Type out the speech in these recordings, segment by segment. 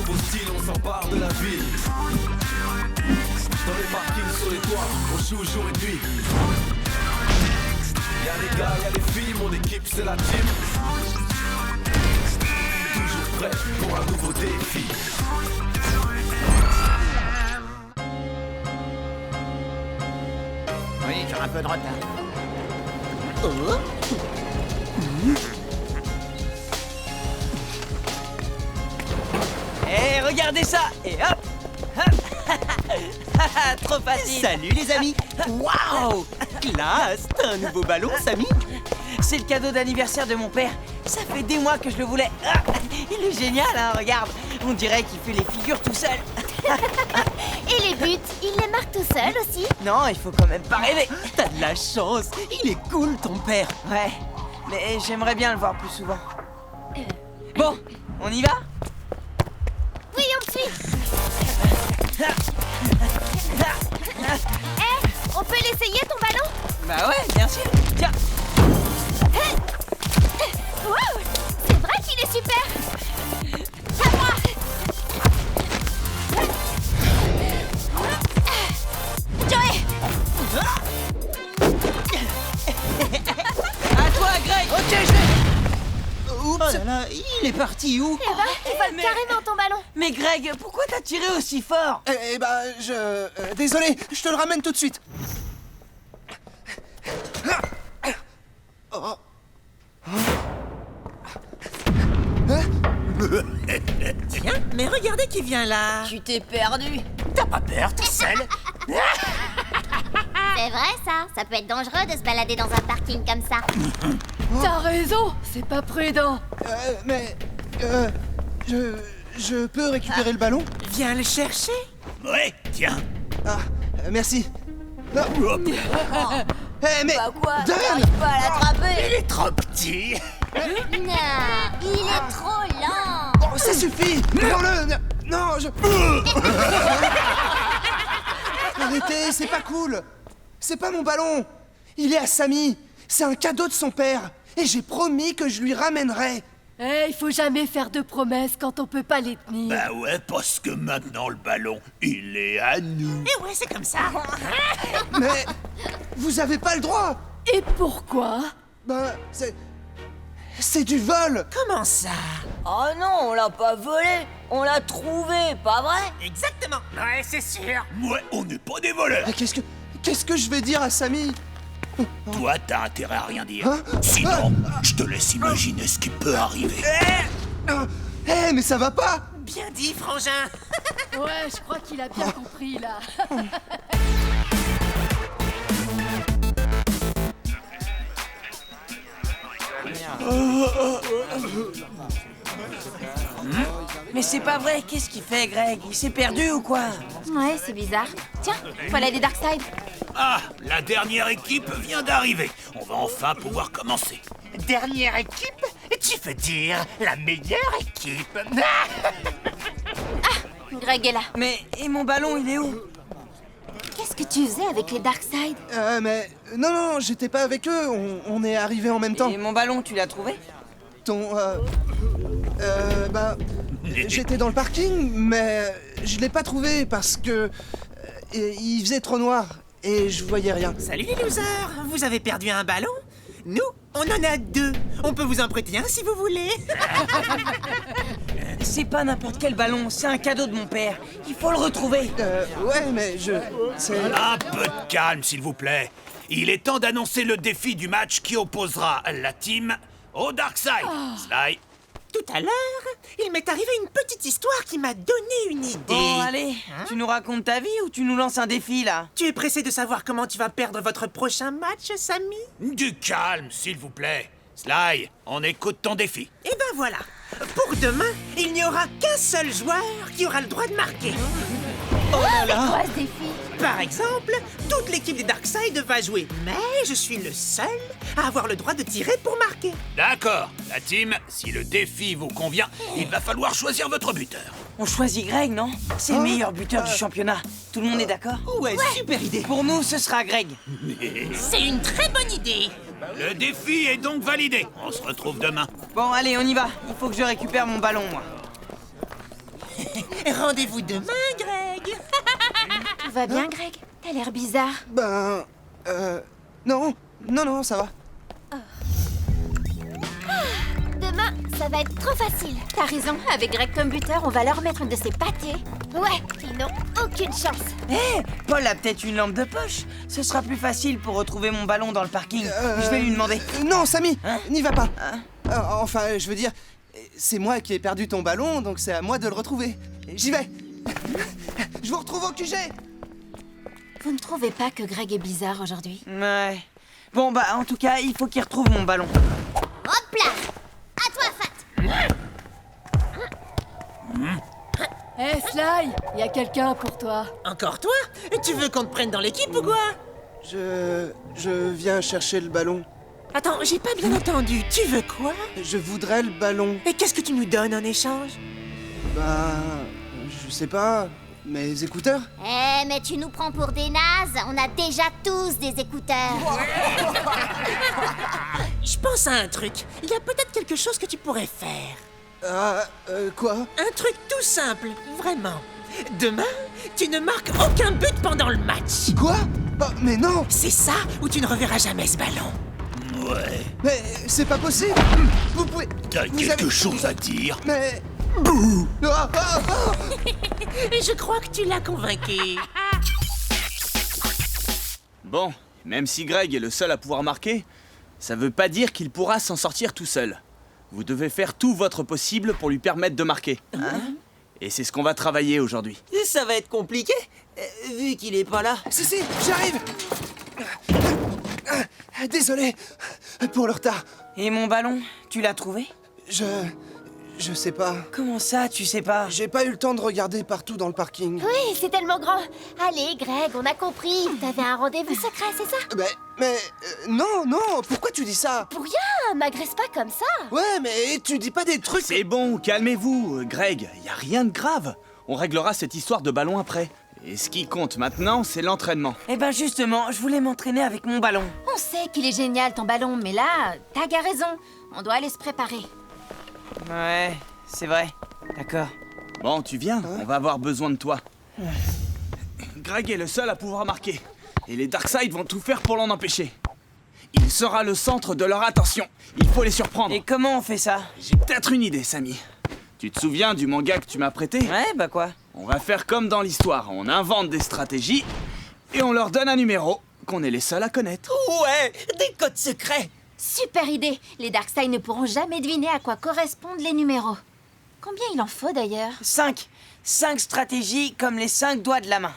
nouveau style, on s'empare de la ville. Dans les parkings, sur les toits, on joue jour et nuit. Y'a les gars, y'a les filles, mon équipe c'est la team. Toujours prêt pour un nouveau défi. Oui, j'ai un peu de retard. Eh, regardez ça. Et hop, hop. Trop facile. Salut les amis. Waouh, classe. T'as un nouveau ballon, Samy? C'est le cadeau d'anniversaire de mon père. Ça fait des mois que je le voulais. Ah, il est génial, hein, regarde. On dirait qu'il fait les figures tout seul. Et les buts, il les marque tout seul aussi? Non, il faut quand même pas rêver. T'as de la chance. Il est cool, ton père. Ouais, mais j'aimerais bien le voir plus souvent. Bon, on y va? Oui, on te suit. On peut l'essayer ton ballon? Bah ouais, bien sûr. Tiens. Wow, c'est vrai qu'il est super. À moi. Joey. À toi, Greg. Ok, je vais. Oups. Oh là là, il est parti où? Eh ben, il vole carrément ton ballon. Mais Greg, pourquoi t'as tiré aussi fort? Eh ben, désolé, je te le ramène tout de suite. Oh. Tiens, mais regardez qui vient là. Tu t'es perdu. T'as pas peur, t'es seul? C'est vrai ça. Ça peut être dangereux de se balader dans un parking comme ça. T'as raison, c'est pas prudent. Je peux récupérer le ballon? Viens le chercher. Ouais, tiens. Ah, merci. Non. Eh, mais... Quoi? Dan! T'arrives pas à l'attraper. Il est trop petit. Non, il est trop lent. Oh, ça suffit! Prends-le! Non, je... Arrêtez, c'est pas cool! C'est pas mon ballon! Il est à Samy! C'est un cadeau de son père! Et j'ai promis que je lui ramènerai! Eh, il faut jamais faire de promesses quand on peut pas les tenir. Bah ouais, parce que maintenant le ballon, il est à nous. Et ouais, c'est comme ça. Mais... Vous avez pas le droit! Et pourquoi? Ben, c'est du vol! Comment ça? Oh non, on l'a pas volé, on l'a trouvé, pas vrai? Exactement. Ouais, c'est sûr. Ouais, on n'est pas des voleurs. Qu'est-ce que je vais dire à Samy? Toi, t'as intérêt à rien dire. Hein? Sinon, je te laisse imaginer ce qui peut arriver. Eh, mais ça va pas! Bien dit, frangin. Ouais, je crois qu'il a bien compris là. Mais c'est pas vrai, qu'est-ce qu'il fait, Greg? Il s'est perdu ou quoi? Ouais, c'est bizarre. Tiens, voilà des Darkside. Ah, la dernière équipe vient d'arriver. On va enfin pouvoir commencer. Dernière équipe? Tu veux dire la meilleure équipe? Greg est là. Mais, et mon ballon, il est où? Qu'est-ce que tu faisais avec les Darkside? Mais... Non, j'étais pas avec eux, on est arrivés en même temps. Et mon ballon, tu l'as trouvé? Bah... J'étais dans le parking, mais... Je l'ai pas trouvé parce que... il faisait trop noir, et je voyais rien. Salut les losers. Vous avez perdu un ballon? Nous, on en a deux. On peut vous en prêter un si vous voulez. C'est pas n'importe quel ballon, c'est un cadeau de mon père. Il faut le retrouver. Ouais, mais c'est... Un peu de calme, s'il vous plaît. Il est temps d'annoncer le défi du match qui opposera la team au Darkside. Sly. Tout à l'heure, il m'est arrivé une petite histoire qui m'a donné une idée. Bon, allez, tu nous racontes ta vie ou tu nous lances un défi, là? Tu es pressé de savoir comment tu vas perdre votre prochain match, Samy? Du calme, s'il vous plaît. Sly, on écoute ton défi. Eh ben voilà. Pour demain, il n'y aura qu'un seul joueur qui aura le droit de marquer. Oh là là! C'est quoi ce défi? Par exemple, toute l'équipe des Darkside va jouer, mais je suis le seul à avoir le droit de tirer pour marquer. D'accord. La team, si le défi vous convient, il va falloir choisir votre buteur. On choisit Greg, non? C'est le meilleur buteur du championnat. Tout le monde est d'accord? Ouais, super idée. Pour nous, ce sera Greg. C'est une très bonne idée. Le défi est donc validé. On se retrouve demain. Bon, allez, on y va. Il faut que je récupère mon ballon, moi. Rendez-vous demain, Greg. Tout va bien, Greg? T'as l'air bizarre. Ben... Non, ça va. Demain, ça va être trop facile. T'as raison, avec Greg comme buteur, on va leur mettre une de ces pâtés. Ouais, ils n'ont aucune chance. Hé, Paul a peut-être une lampe de poche. Ce sera plus facile pour retrouver mon ballon dans le parking. Je vais lui demander. Non, Samy, Hein? n'y va pas. Enfin, je veux dire, c'est moi qui ai perdu ton ballon, donc c'est à moi de le retrouver. J'y vais. Je vous retrouve au QG. Vous ne trouvez pas que Greg est bizarre aujourd'hui? Ouais. Bon, bah, en tout cas, il faut qu'il retrouve mon ballon. Hop là! À toi, Fat! Hé, Sly, y a quelqu'un pour toi. Encore toi? Tu veux qu'on te prenne dans l'équipe ou quoi? Je viens chercher le ballon. Attends, j'ai pas bien entendu. Tu veux quoi? Je voudrais le ballon. Et qu'est-ce que tu nous donnes en échange? Bah... Je sais pas... Mes écouteurs? Eh, mais tu nous prends pour des nazes. On a déjà tous des écouteurs. Je pense à un truc. Il y a peut-être quelque chose que tu pourrais faire. Quoi? Un truc tout simple, vraiment. Demain, tu ne marques aucun but pendant le match. Quoi? Oh, mais non! C'est ça ou tu ne reverras jamais ce ballon. Ouais. Mais c'est pas possible! Vous pouvez... T'as vous quelque avez- chose à dire? Mais... Et je crois que tu l'as convaincu. Bon, même si Greg est le seul à pouvoir marquer, ça veut pas dire qu'il pourra s'en sortir tout seul. Vous devez faire tout votre possible pour lui permettre de marquer. Et c'est ce qu'on va travailler aujourd'hui. Ça va être compliqué, vu qu'il est pas là. Si, j'arrive! Désolé pour le retard. Et mon ballon, tu l'as trouvé? Je sais pas. Comment ça, tu sais pas? J'ai pas eu le temps de regarder partout dans le parking. Oui, c'est tellement grand. Allez, Greg, on a compris. T'avais un rendez-vous secret, c'est ça? Mais non, pourquoi tu dis ça? Pour rien, m'agresse pas comme ça. Ouais, mais tu dis pas des trucs... C'est bon, calmez-vous, Greg, y a rien de grave. On réglera cette histoire de ballon après. Et ce qui compte maintenant, c'est l'entraînement. Eh ben justement, je voulais m'entraîner avec mon ballon. On sait qu'il est génial ton ballon, mais là, Tag a raison. On doit aller se préparer. Ouais, c'est vrai. D'accord. Bon, tu viens, on va avoir besoin de toi. Greg est le seul à pouvoir marquer. Et les Darkseid vont tout faire pour l'en empêcher. Il sera le centre de leur attention. Il faut les surprendre. Et comment on fait ça? J'ai peut-être une idée, Samy. Tu te souviens du manga que tu m'as prêté? Ouais, bah quoi? On va faire comme dans l'histoire. On invente des stratégies et on leur donne un numéro qu'on est les seuls à connaître. Ouais, des codes secrets. Super idée. Les Darkseid ne pourront jamais deviner à quoi correspondent les numéros. Combien il en faut d'ailleurs? 5 stratégies comme les 5 doigts de la main.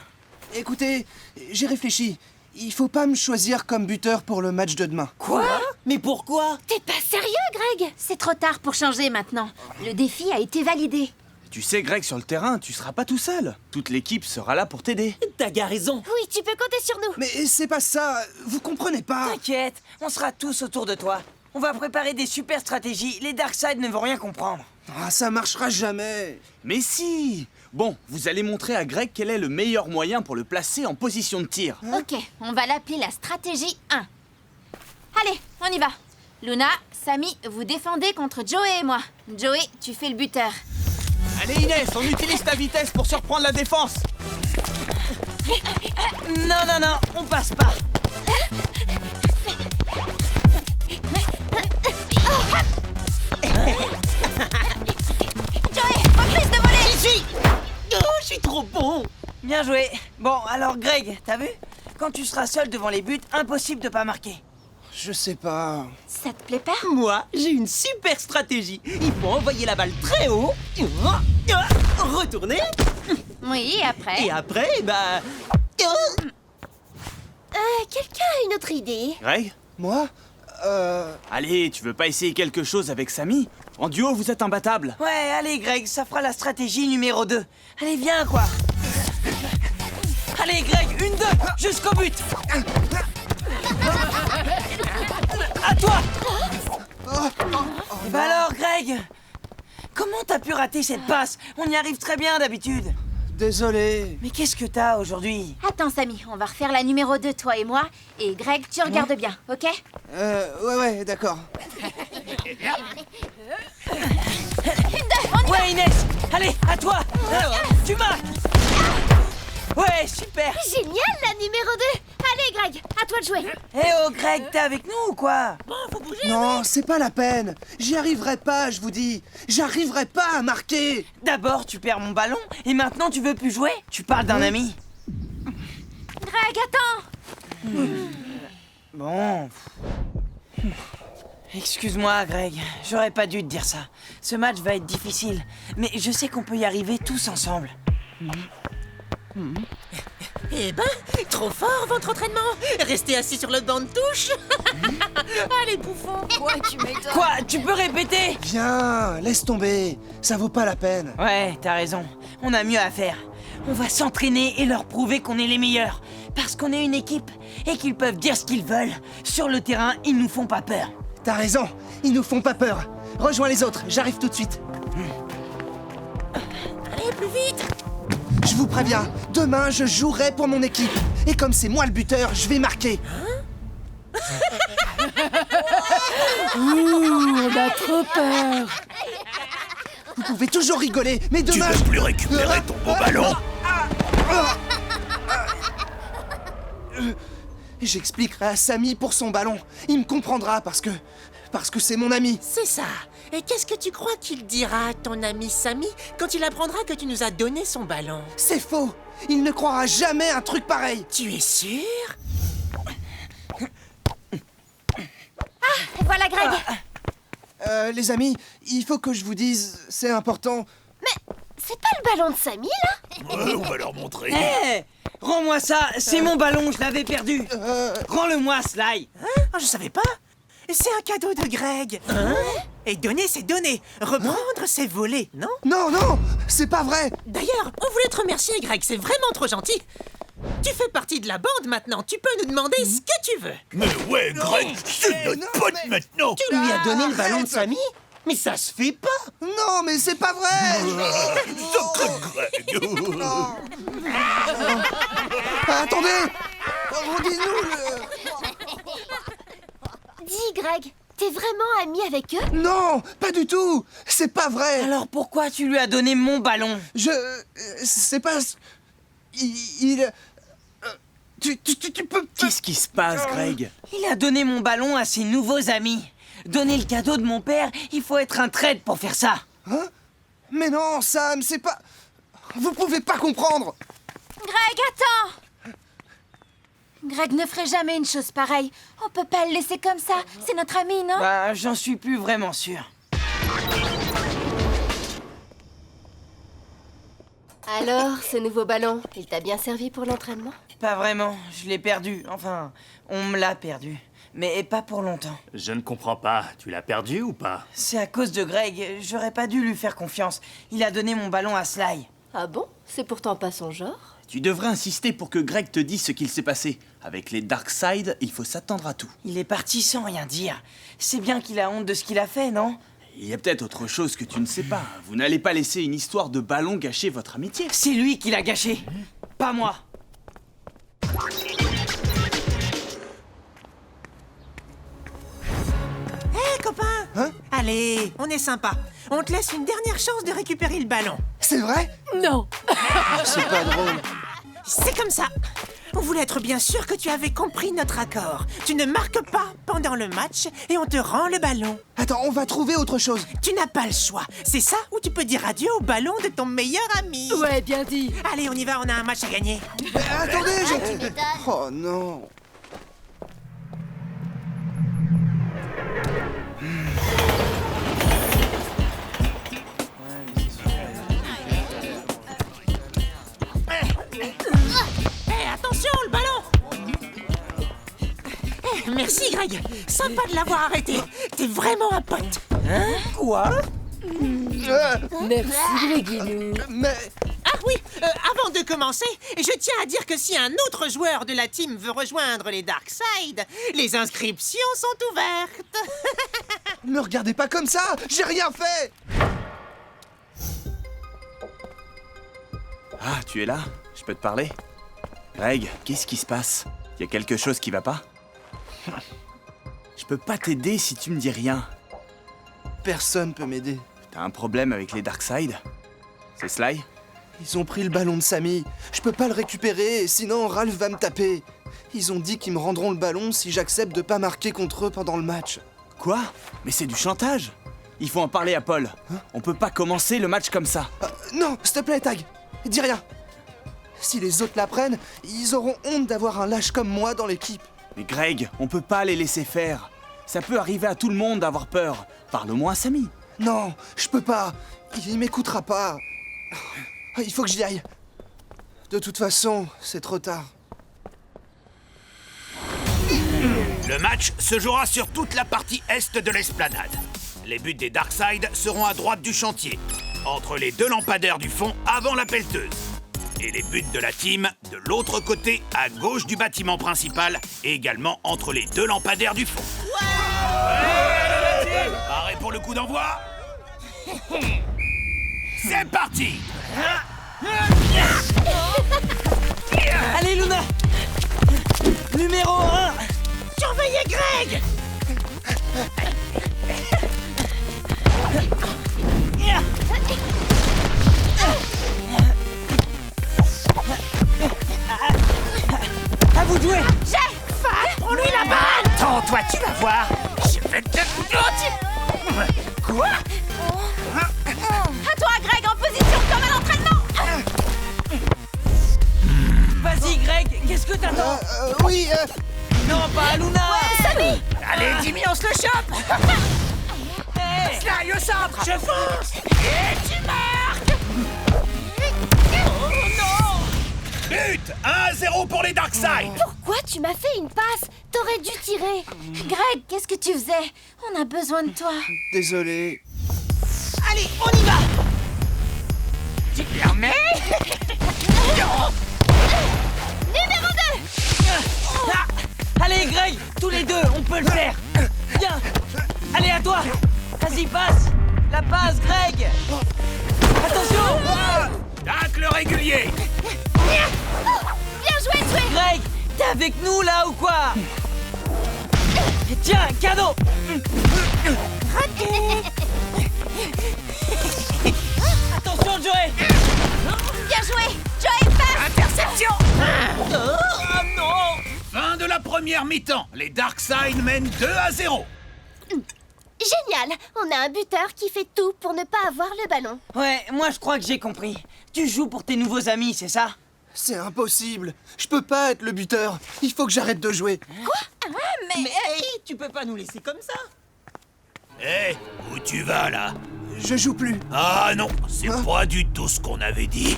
Écoutez, j'ai réfléchi. Il faut pas me choisir comme buteur pour le match de demain. Quoi? Mais pourquoi? T'es pas sérieux, Greg? C'est trop tard pour changer maintenant. Le défi a été validé. Tu sais, Greg, sur le terrain, tu seras pas tout seul. Toute l'équipe sera là pour t'aider. T'as raison. Oui, tu peux compter sur nous. Mais c'est pas ça, vous comprenez pas. T'inquiète, on sera tous autour de toi. On va préparer des super stratégies. Les Darkseid ne vont rien comprendre. Ah, ça marchera jamais. Mais si! Bon, vous allez montrer à Greg quel est le meilleur moyen pour le placer en position de tir. Ok, on va l'appeler la stratégie 1. Allez, on y va. Luna, Samy, vous défendez contre Joey et moi. Joey, tu fais le buteur. Allez, Inès, on utilise ta vitesse pour surprendre la défense. Non, on passe pas. Joey, reprise de volée. J'y suis. Oh, je suis trop bon. Bien joué. Bon, alors Greg, t'as vu? Quand tu seras seul devant les buts, impossible de pas marquer. Je sais pas. Ça te plaît pas? Moi, j'ai une super stratégie. Il faut envoyer la balle très haut, retourner, Oui, et après? et après, bah... Quelqu'un a une autre idée? Greg? Moi? Allez, tu veux pas essayer quelque chose avec Samy? En duo, vous êtes imbattables. Ouais, allez Greg, ça fera la stratégie numéro 2. Allez, viens quoi. Allez Greg, 1-2, jusqu'au but. À toi. Et bah alors Greg, comment t'as pu rater cette passe? On y arrive très bien d'habitude. Désolé. Mais qu'est-ce que t'as aujourd'hui? Attends, Samy, on va refaire la numéro 2, toi et moi. Et Greg, tu regardes bien, ok? Ouais, d'accord. Une, deux, on Ouais, Inès. Allez, à toi. Tu marques. Ouais, super. Génial, la numéro 2. Allez, Greg, à toi de jouer. Eh oh, Greg, t'es avec nous ou quoi? Non, c'est pas la peine. J'y arriverai pas, je vous dis. J'arriverai pas à marquer. D'abord, tu perds mon ballon, et maintenant tu veux plus jouer? Tu parles d'un ami? Greg, attends. Bon. Excuse-moi, Greg. J'aurais pas dû te dire ça. Ce match va être difficile, mais je sais qu'on peut y arriver tous ensemble. Eh ben, trop fort votre entraînement. Restez assis sur le banc de touche. Allez, bouffon. Ouais, tu m'étonnes. Quoi? Tu peux répéter? Viens, laisse tomber. Ça vaut pas la peine. Ouais, t'as raison. On a mieux à faire. On va s'entraîner et leur prouver qu'on est les meilleurs. Parce qu'on est une équipe et qu'ils peuvent dire ce qu'ils veulent. Sur le terrain, ils nous font pas peur. T'as raison, ils nous font pas peur. Rejoins les autres, j'arrive tout de suite. Allez, plus vite. Je vous préviens, demain je jouerai pour mon équipe. Et comme c'est moi le buteur, je vais marquer. On a trop peur. Vous pouvez toujours rigoler, mais Tu demain... veux plus récupérer ton beau ballon? J'expliquerai à Samy pour son ballon. Il me comprendra parce que c'est mon ami. C'est ça. Et qu'est-ce que tu crois qu'il dira à ton ami Samy quand il apprendra que tu nous as donné son ballon? C'est faux. Il ne croira jamais un truc pareil. Tu es sûr? Voilà, Greg. Les amis, il faut que je vous dise, c'est important. C'est pas le ballon de Samy, là? Ouais, on va leur montrer. Eh, rends-moi ça, c'est mon ballon, je l'avais perdu. Rends-le-moi, Sly. Oh, je savais pas. C'est un cadeau de Greg. Et donner, c'est donner. Reprendre, c'est voler, non? Non, non, c'est pas vrai. D'ailleurs, on voulait te remercier, Greg. C'est vraiment trop gentil. Tu fais partie de la bande maintenant. Tu peux nous demander ce que tu veux. Mais ouais, Greg, c'est notre non, pote mais- maintenant. Tu lui as donné le ballon de arrête. Samy? Mais ça se fait pas. Non, mais c'est pas vrai. Sacré Greg. Attendez, rendez-nous le... Dis, Greg, t'es vraiment ami avec eux? Non, pas du tout. C'est pas vrai. Alors pourquoi tu lui as donné mon ballon? C'est pas... Il... Tu peux... Qu'est-ce qui se passe, Greg? Il a donné mon ballon à ses nouveaux amis. Donner le cadeau de mon père, il faut être un traître pour faire ça. Hein? Mais non, Sam, c'est pas... Vous pouvez pas comprendre. Greg, attends. Greg ne ferait jamais une chose pareille. On peut pas le laisser comme ça. C'est notre ami, non? Bah, j'en suis plus vraiment sûr. Alors, ce nouveau ballon, il t'a bien servi pour l'entraînement? Pas vraiment, je l'ai perdu. Enfin, on me l'a perdu. Mais pas pour longtemps. Je ne comprends pas. Tu l'as perdu ou pas? C'est à cause de Greg. J'aurais pas dû lui faire confiance. Il a donné mon ballon à Sly. Ah bon? C'est pourtant pas son genre. Tu devrais insister pour que Greg te dise ce qu'il s'est passé. Avec les Darkseid, il faut s'attendre à tout. Il est parti sans rien dire. C'est bien qu'il a honte de ce qu'il a fait, non? Il y a peut-être autre chose que tu ne sais pas. Vous n'allez pas laisser une histoire de ballon gâcher votre amitié. C'est lui qui l'a gâché. Pas moi. Hé, copain. Hein? Allez, on est sympa. On te laisse une dernière chance de récupérer le ballon. C'est vrai? Non. C'est pas drôle. C'est comme ça. On voulait être bien sûr que tu avais compris notre accord. Tu ne marques pas pendant le match et on te rend le ballon. Attends, on va trouver autre chose. Tu n'as pas le choix. C'est ça ou tu peux dire adieu au ballon de ton meilleur ami. Ouais, bien dit. Allez, on y va, on a un match à gagner. Mais attendez, Oh non. Attention, le ballon. Merci, Greg. Sympa de l'avoir arrêté. T'es vraiment un pote. Quoi? Merci, Greginou. Mais... Ah oui, avant de commencer, je tiens à dire que si un autre joueur de la team veut rejoindre les Darkseid, les inscriptions sont ouvertes. Me regardez pas comme ça. J'ai rien fait. Ah, tu es là? Je peux te parler? Greg, qu'est-ce qui se passe? Y a quelque chose qui va pas? Je peux pas t'aider si tu me dis rien. Personne peut m'aider. T'as un problème avec les Darkseid? C'est Sly? Ils ont pris le ballon de Sammy. Je peux pas le récupérer, sinon Ralph va me taper. Ils ont dit qu'ils me rendront le ballon si j'accepte de pas marquer contre eux pendant le match. Quoi? Mais c'est du chantage! Il faut en parler à Paul. On peut pas commencer le match comme ça. Non, s'il te plaît, Tag. Dis rien. Si les autres l'apprennent, ils auront honte d'avoir un lâche comme moi dans l'équipe. Mais Greg, on peut pas les laisser faire. Ça peut arriver à tout le monde d'avoir peur. Parle au moins à Sammy. Non, je peux pas. Il m'écoutera pas. Il faut que j'y aille. De toute façon, c'est trop tard. Le match se jouera sur toute la partie est de l'esplanade. Les buts des Darkseid seront à droite du chantier, entre les 2 lampadaires du fond avant la pelleteuse. Et les buts de la team de l'autre côté, à gauche du bâtiment principal, et également entre les 2 lampadaires du fond. Ouais, paré pour le coup d'envoi. C'est parti. Allez, Luna! Numéro 1! Surveillez Greg! À vous de jouer! Prends-lui la balle! Attends, toi, tu vas voir. Je vais te... Quoi? À toi, Greg, en position comme à l'entraînement. Vas-y, Greg, qu'est-ce que t'attends? Oui, Non, pas à Luna! Allez, Jimmy, on se le chope. Hey. Sly au centre. Je fonce! Et tu marques. Oh non! But 1-0 pour les Darkseid. Pourquoi tu m'as fait une passe? T'aurais dû tirer. Greg, qu'est-ce que tu faisais? On a besoin de toi. désolé. Allez, on y va! Tu permets? Numéro 2! Allez, Greg, tous les 2, on peut le faire! Viens! Allez, à toi! Vas-y, passe! La passe, Greg! Attention! Tacle régulier. Bien joué, joué! Greg, t'es avec nous, là, ou quoi? Et tiens, cadeau! Attention, Joey! Bien joué! Joey, passe! Interception. Oh non! Fin de la première mi-temps. Les Darkseid mènent 2-0. Génial! On a un buteur qui fait tout pour ne pas avoir le ballon. Ouais, moi je crois que j'ai compris. Tu joues pour tes nouveaux amis, c'est ça? C'est impossible. Je peux pas être le buteur. Il faut que j'arrête de jouer. Mais hey, tu peux pas nous laisser comme ça! Hé, où tu vas là? Je joue plus. Ah non, c'est pas du tout ce qu'on avait dit.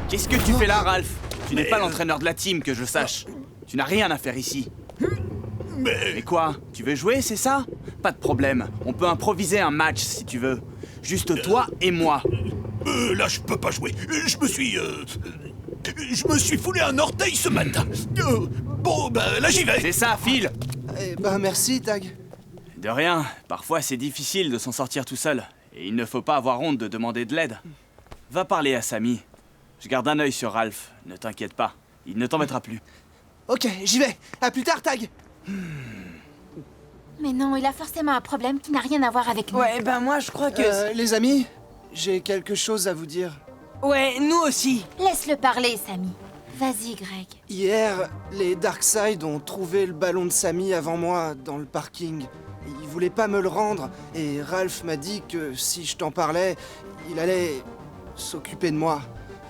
Qu'est-ce que tu fais là, Ralph? Tu n'es Mais, pas l'entraîneur de la team, que je sache. Tu n'as rien à faire ici. Mais... Mais quoi? Tu veux jouer, c'est ça? Pas de problème. On peut improviser un match si tu veux. Juste toi et moi. là, je peux pas jouer. Je me suis foulé un orteil ce matin. Bon, bah là, j'y vais. C'est ça, file! Eh ben merci, Tag. De rien. Parfois, c'est difficile de s'en sortir tout seul. Et il ne faut pas avoir honte de demander de l'aide. Va parler à Sammy. Je garde un œil sur Ralph. Ne t'inquiète pas. Il ne t'embêtera plus. Ok, j'y vais. À plus tard, Tag. Mais non, il a forcément un problème qui n'a rien à voir avec nous. Ouais, ben moi je crois que... Les amis, j'ai quelque chose à vous dire. Ouais, nous aussi! Laisse-le parler, Sammy. Vas-y, Greg. Hier, les Darkseid ont trouvé le ballon de Sammy avant moi dans le parking. Ils voulaient pas me le rendre et Ralph m'a dit que si je t'en parlais, il allait s'occuper de moi.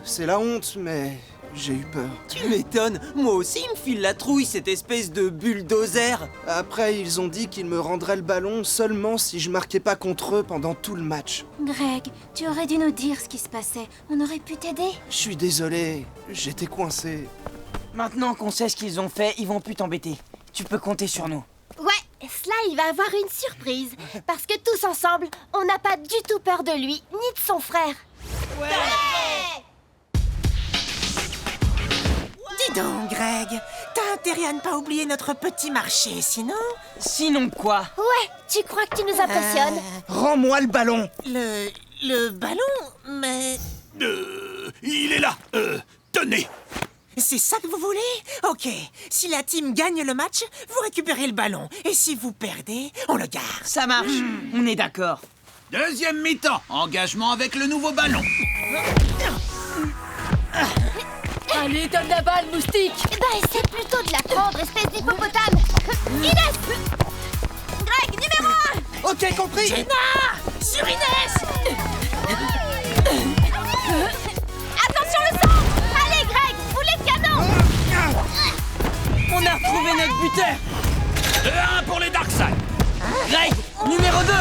C'est la honte, mais j'ai eu peur. Tu m'étonnes, moi aussi il me file la trouille, cette espèce de bulldozer. Après, ils ont dit qu'ils me rendraient le ballon seulement si je marquais pas contre eux pendant tout le match. Greg, tu aurais dû nous dire ce qui se passait. On aurait pu t'aider. Je suis désolé, j'étais coincé. Maintenant qu'on sait ce qu'ils ont fait, ils vont plus t'embêter. Tu peux compter sur nous. Ouais, Sly va avoir une surprise. Parce que tous ensemble, on n'a pas du tout peur de lui, ni de son frère. Dis donc, Greg, t'as intérêt à ne pas oublier notre petit marché, sinon... Sinon quoi? Ouais, tu crois que tu nous impressionnes? Rends-moi le ballon! Le ballon, mais... Il est là. Tenez. C'est ça que vous voulez? Ok, si la team gagne le match, vous récupérez le ballon. Et si vous perdez, on le garde. Ça marche, on est d'accord. Deuxième mi-temps, engagement avec le nouveau ballon. Allez, donne la balle, moustique. Bah, essaie plutôt de la prendre, espèce d'hippopotame. Inès! Greg, numéro 1! Ok, compris. Sur Inès! Attention le sang! Allez, Greg, boulet de canon! On a retrouvé notre buteur. 2-1 pour les Darkside. Greg, numéro 2.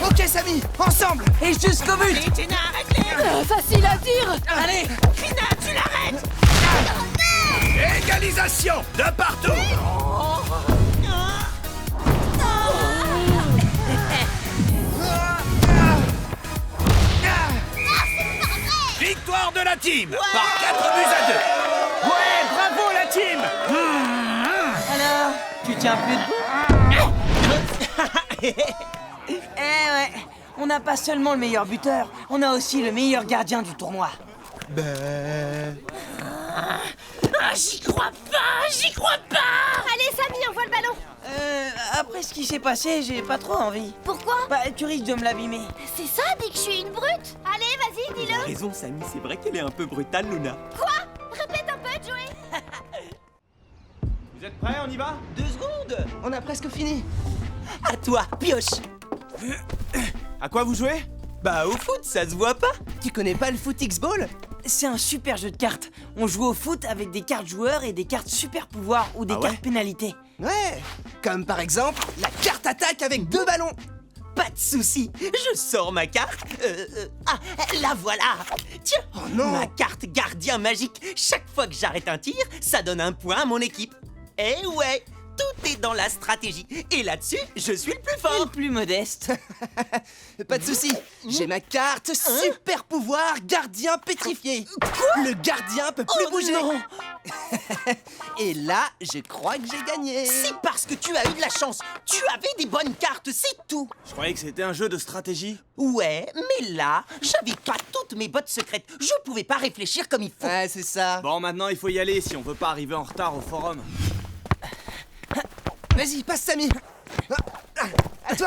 Ok, Samy, ensemble. Et jusqu'au but. Allez, Tina, arrête-les! Facile à dire. Allez. Krina, tu l'arrêtes! Égalisation de partout. Victoire de la team par 4 buts à 2. Ouais, bravo la team. Alors, tu tiens plus debout? Eh ouais, on n'a pas seulement le meilleur buteur, on a aussi le meilleur gardien du tournoi. Ah, j'y crois pas! J'y crois pas! Allez, Samy, envoie le ballon! Après ce qui s'est passé, j'ai pas trop envie. Pourquoi? Bah, tu risques de me l'abîmer. C'est ça, dit que je suis une brute! Allez, vas-y, dis-le! Raison, Samy, c'est vrai qu'elle est un peu brutale, Luna. Quoi? Répète un peu, Joey! Vous êtes prêts, on y va? 2 secondes. On a presque fini. À toi, pioche. À quoi vous jouez? Bah, au foot, ça se voit pas. Tu connais pas le foot X-Ball? C'est un super jeu de cartes. On joue au foot avec des cartes joueurs et des cartes super pouvoirs ou des Ah ouais cartes pénalités. Ouais, comme par exemple la carte attaque avec 2 ballons. Pas de souci, je sors ma carte. Ah, la voilà. Tiens, Oh non. ma carte gardien magique. Chaque fois que j'arrête un tir, ça donne un point à mon équipe. Eh ouais, tout est dans la stratégie. Et là-dessus, je suis le plus Et fort. le plus modeste. Pas de souci, j'ai ma carte super pouvoir gardien pétrifié. Le gardien peut plus bouger. non. Et là, je crois que j'ai gagné. C'est parce que tu as eu de la chance. Tu avais des bonnes cartes, c'est tout. Je croyais que c'était un jeu de stratégie. Ouais, mais là, j'avais pas toutes mes bottes secrètes. Je pouvais pas réfléchir comme il faut. Ouais, c'est ça. Bon, maintenant il faut y aller si on veut pas arriver en retard au forum. Vas-y, passe Samy. À toi.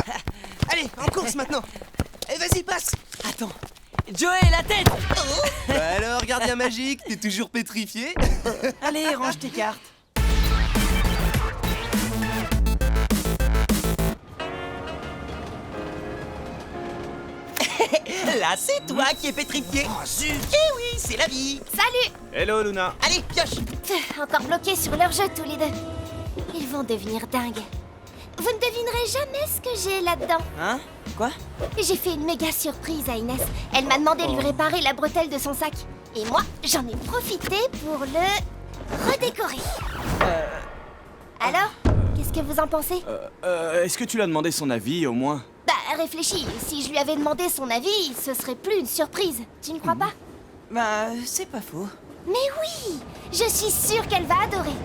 Allez, en course maintenant. Et vas-y, passe. Attends. Joey, la tête. Bah alors, gardien magique, t'es toujours pétrifié? Allez, range tes cartes. Là, c'est toi qui es pétrifié. Oh, zut. Eh oui, c'est la vie. Salut! Hello Luna. Allez, pioche. Encore bloqués sur leur jeu, tous les deux. Ils vont devenir dingues. Vous ne devinerez jamais ce que j'ai là-dedans. Hein? Quoi? J'ai fait une méga surprise à Inès. Elle m'a demandé de lui réparer la bretelle de son sac. Et moi, j'en ai profité pour le redécorer. Alors, qu'est-ce que vous en pensez? Est-ce que tu lui as demandé son avis au moins? Bah, réfléchis. Si je lui avais demandé son avis, ce serait plus une surprise. Tu ne crois pas? Bah, c'est pas faux. Mais oui! Je suis sûre qu'elle va adorer.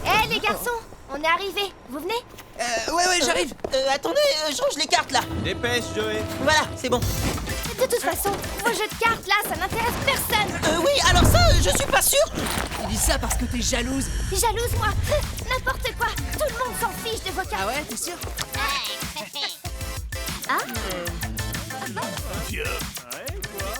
Hé, les garçons! On est arrivés. Vous venez? Ouais, j'arrive. Attendez, change les cartes là. Dépêche Joey. Voilà, c'est bon. De toute façon, vos jeux de cartes là, ça n'intéresse personne. Oui, alors ça, je suis pas sûr. Tu dis ça parce que t'es jalouse. Jalouse, moi. N'importe quoi. Tout le monde s'en fiche de vos cartes. Ah ouais, t'es sûr?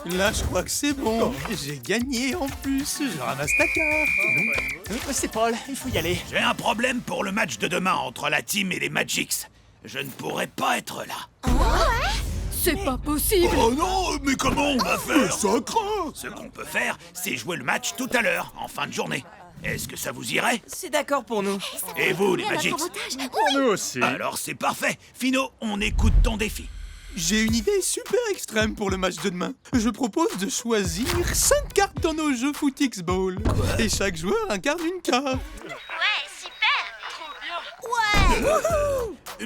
Là, je crois que c'est bon. J'ai gagné en plus. Je ramasse ta carte. C'est Paul, il faut y aller. J'ai un problème pour le match de demain entre la team et les Magics. Je ne pourrai pas être là. C'est pas possible. Oh non, mais comment on va faire? Ça craint. Ce qu'on peut faire, c'est jouer le match tout à l'heure, en fin de journée. Est-ce que ça vous irait? C'est d'accord pour nous. Et vous, les Magics? Nous aussi. Alors c'est parfait. Fino, on écoute ton défi. J'ai une idée super extrême pour le match de demain. Je propose de choisir 5 cartes dans nos jeux Foot X-Ball. Et chaque joueur incarne une carte.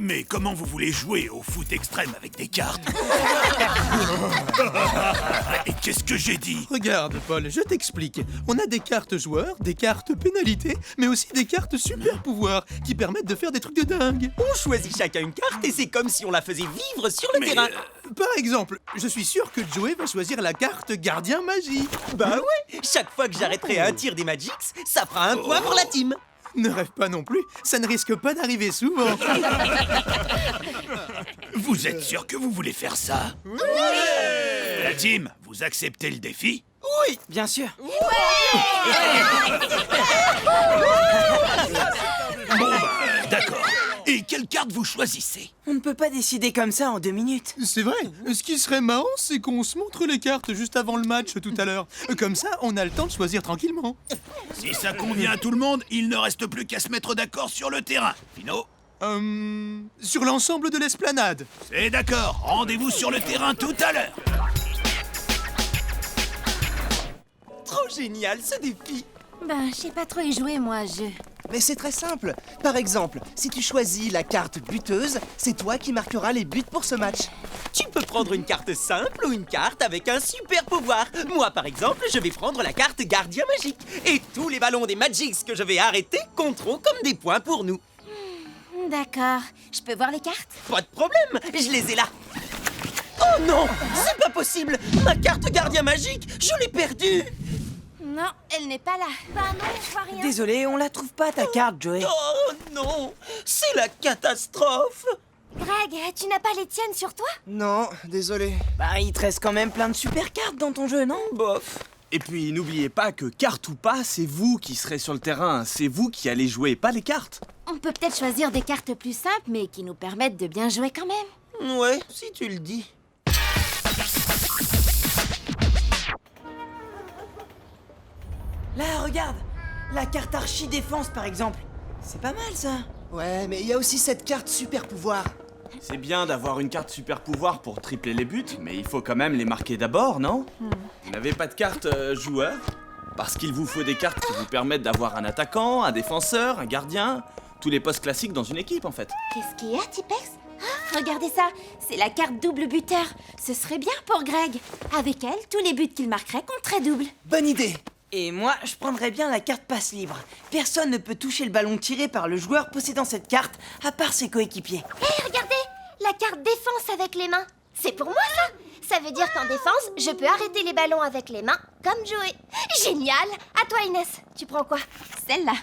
Mais comment vous voulez jouer au foot extrême avec des cartes? Et qu'est-ce que j'ai dit? Regarde, Paul, je t'explique. On a des cartes joueurs, des cartes pénalités, mais aussi des cartes super pouvoirs qui permettent de faire des trucs de dingue. On choisit chacun une carte et c'est comme si on la faisait vivre sur le Mais, terrain. Par exemple, je suis sûr que Joey va choisir la carte gardien magie. Bah ouais, chaque fois que j'arrêterai un tir des Magics, ça fera un point pour la team. Ne rêve pas non plus, ça ne risque pas d'arriver souvent. Vous êtes sûr que vous voulez faire ça? Oui! La team, vous acceptez le défi? Oui, bien sûr. Bon bah, d'accord. Et quelle carte vous choisissez? On ne peut pas décider comme ça en 2 minutes. C'est vrai, ce qui serait marrant, c'est qu'on se montre les cartes juste avant le match tout à l'heure. Comme ça, on a le temps de choisir tranquillement. Si ça convient à tout le monde, il ne reste plus qu'à se mettre d'accord sur le terrain. Pino? Sur l'ensemble de l'esplanade. C'est d'accord, rendez-vous sur le terrain tout à l'heure. Trop génial ce défi. Ben, je sais pas trop y jouer, moi, Mais c'est très simple. Par exemple, si tu choisis la carte buteuse, c'est toi qui marqueras les buts pour ce match. Tu peux prendre une carte simple ou une carte avec un super pouvoir. Moi, par exemple, je vais prendre la carte gardien magique. Et tous les ballons des Magics que je vais arrêter compteront comme des points pour nous. D'accord. Je peux voir les cartes? Pas de problème, je les ai là. Oh non, c'est pas possible. Ma carte gardien magique, je l'ai perdue. Non, elle n'est pas là. Bah non, je vois rien. Désolé, on la trouve pas ta carte, Joey. Oh non, c'est la catastrophe. Greg, tu n'as pas les tiennes sur toi? Non, désolé. Bah, il te reste quand même plein de super cartes dans ton jeu, non? Bof. Et puis n'oubliez pas que carte ou pas, c'est vous qui serez sur le terrain. C'est vous qui allez jouer, pas les cartes. On peut peut-être choisir des cartes plus simples, mais qui nous permettent de bien jouer quand même. Ouais, si tu le dis. Là, regarde. La carte archi-défense, par exemple. C'est pas mal, ça. Ouais, mais il y a aussi cette carte super pouvoir. C'est bien d'avoir une carte super pouvoir pour tripler les buts, mais il faut quand même les marquer d'abord, non? Vous n'avez pas de carte joueur? Parce qu'il vous faut des cartes qui vous permettent d'avoir un attaquant, un défenseur, un gardien, tous les postes classiques dans une équipe en fait. Qu'est-ce qu'il y a, Tipex? Ah, regardez ça, c'est la carte double buteur. Ce serait bien pour Greg. Avec elle, tous les buts qu'il marquerait compteraient double. Bonne idée. Et moi, je prendrais bien la carte passe libre. Personne ne peut toucher le ballon tiré par le joueur possédant cette carte, à part ses coéquipiers. Hé, regardez, la carte défense avec les mains. C'est pour moi, ça. Ça veut dire qu'en défense, je peux arrêter les ballons avec les mains, comme Joey. Génial. À toi, Inès. Tu prends quoi? Celle-là.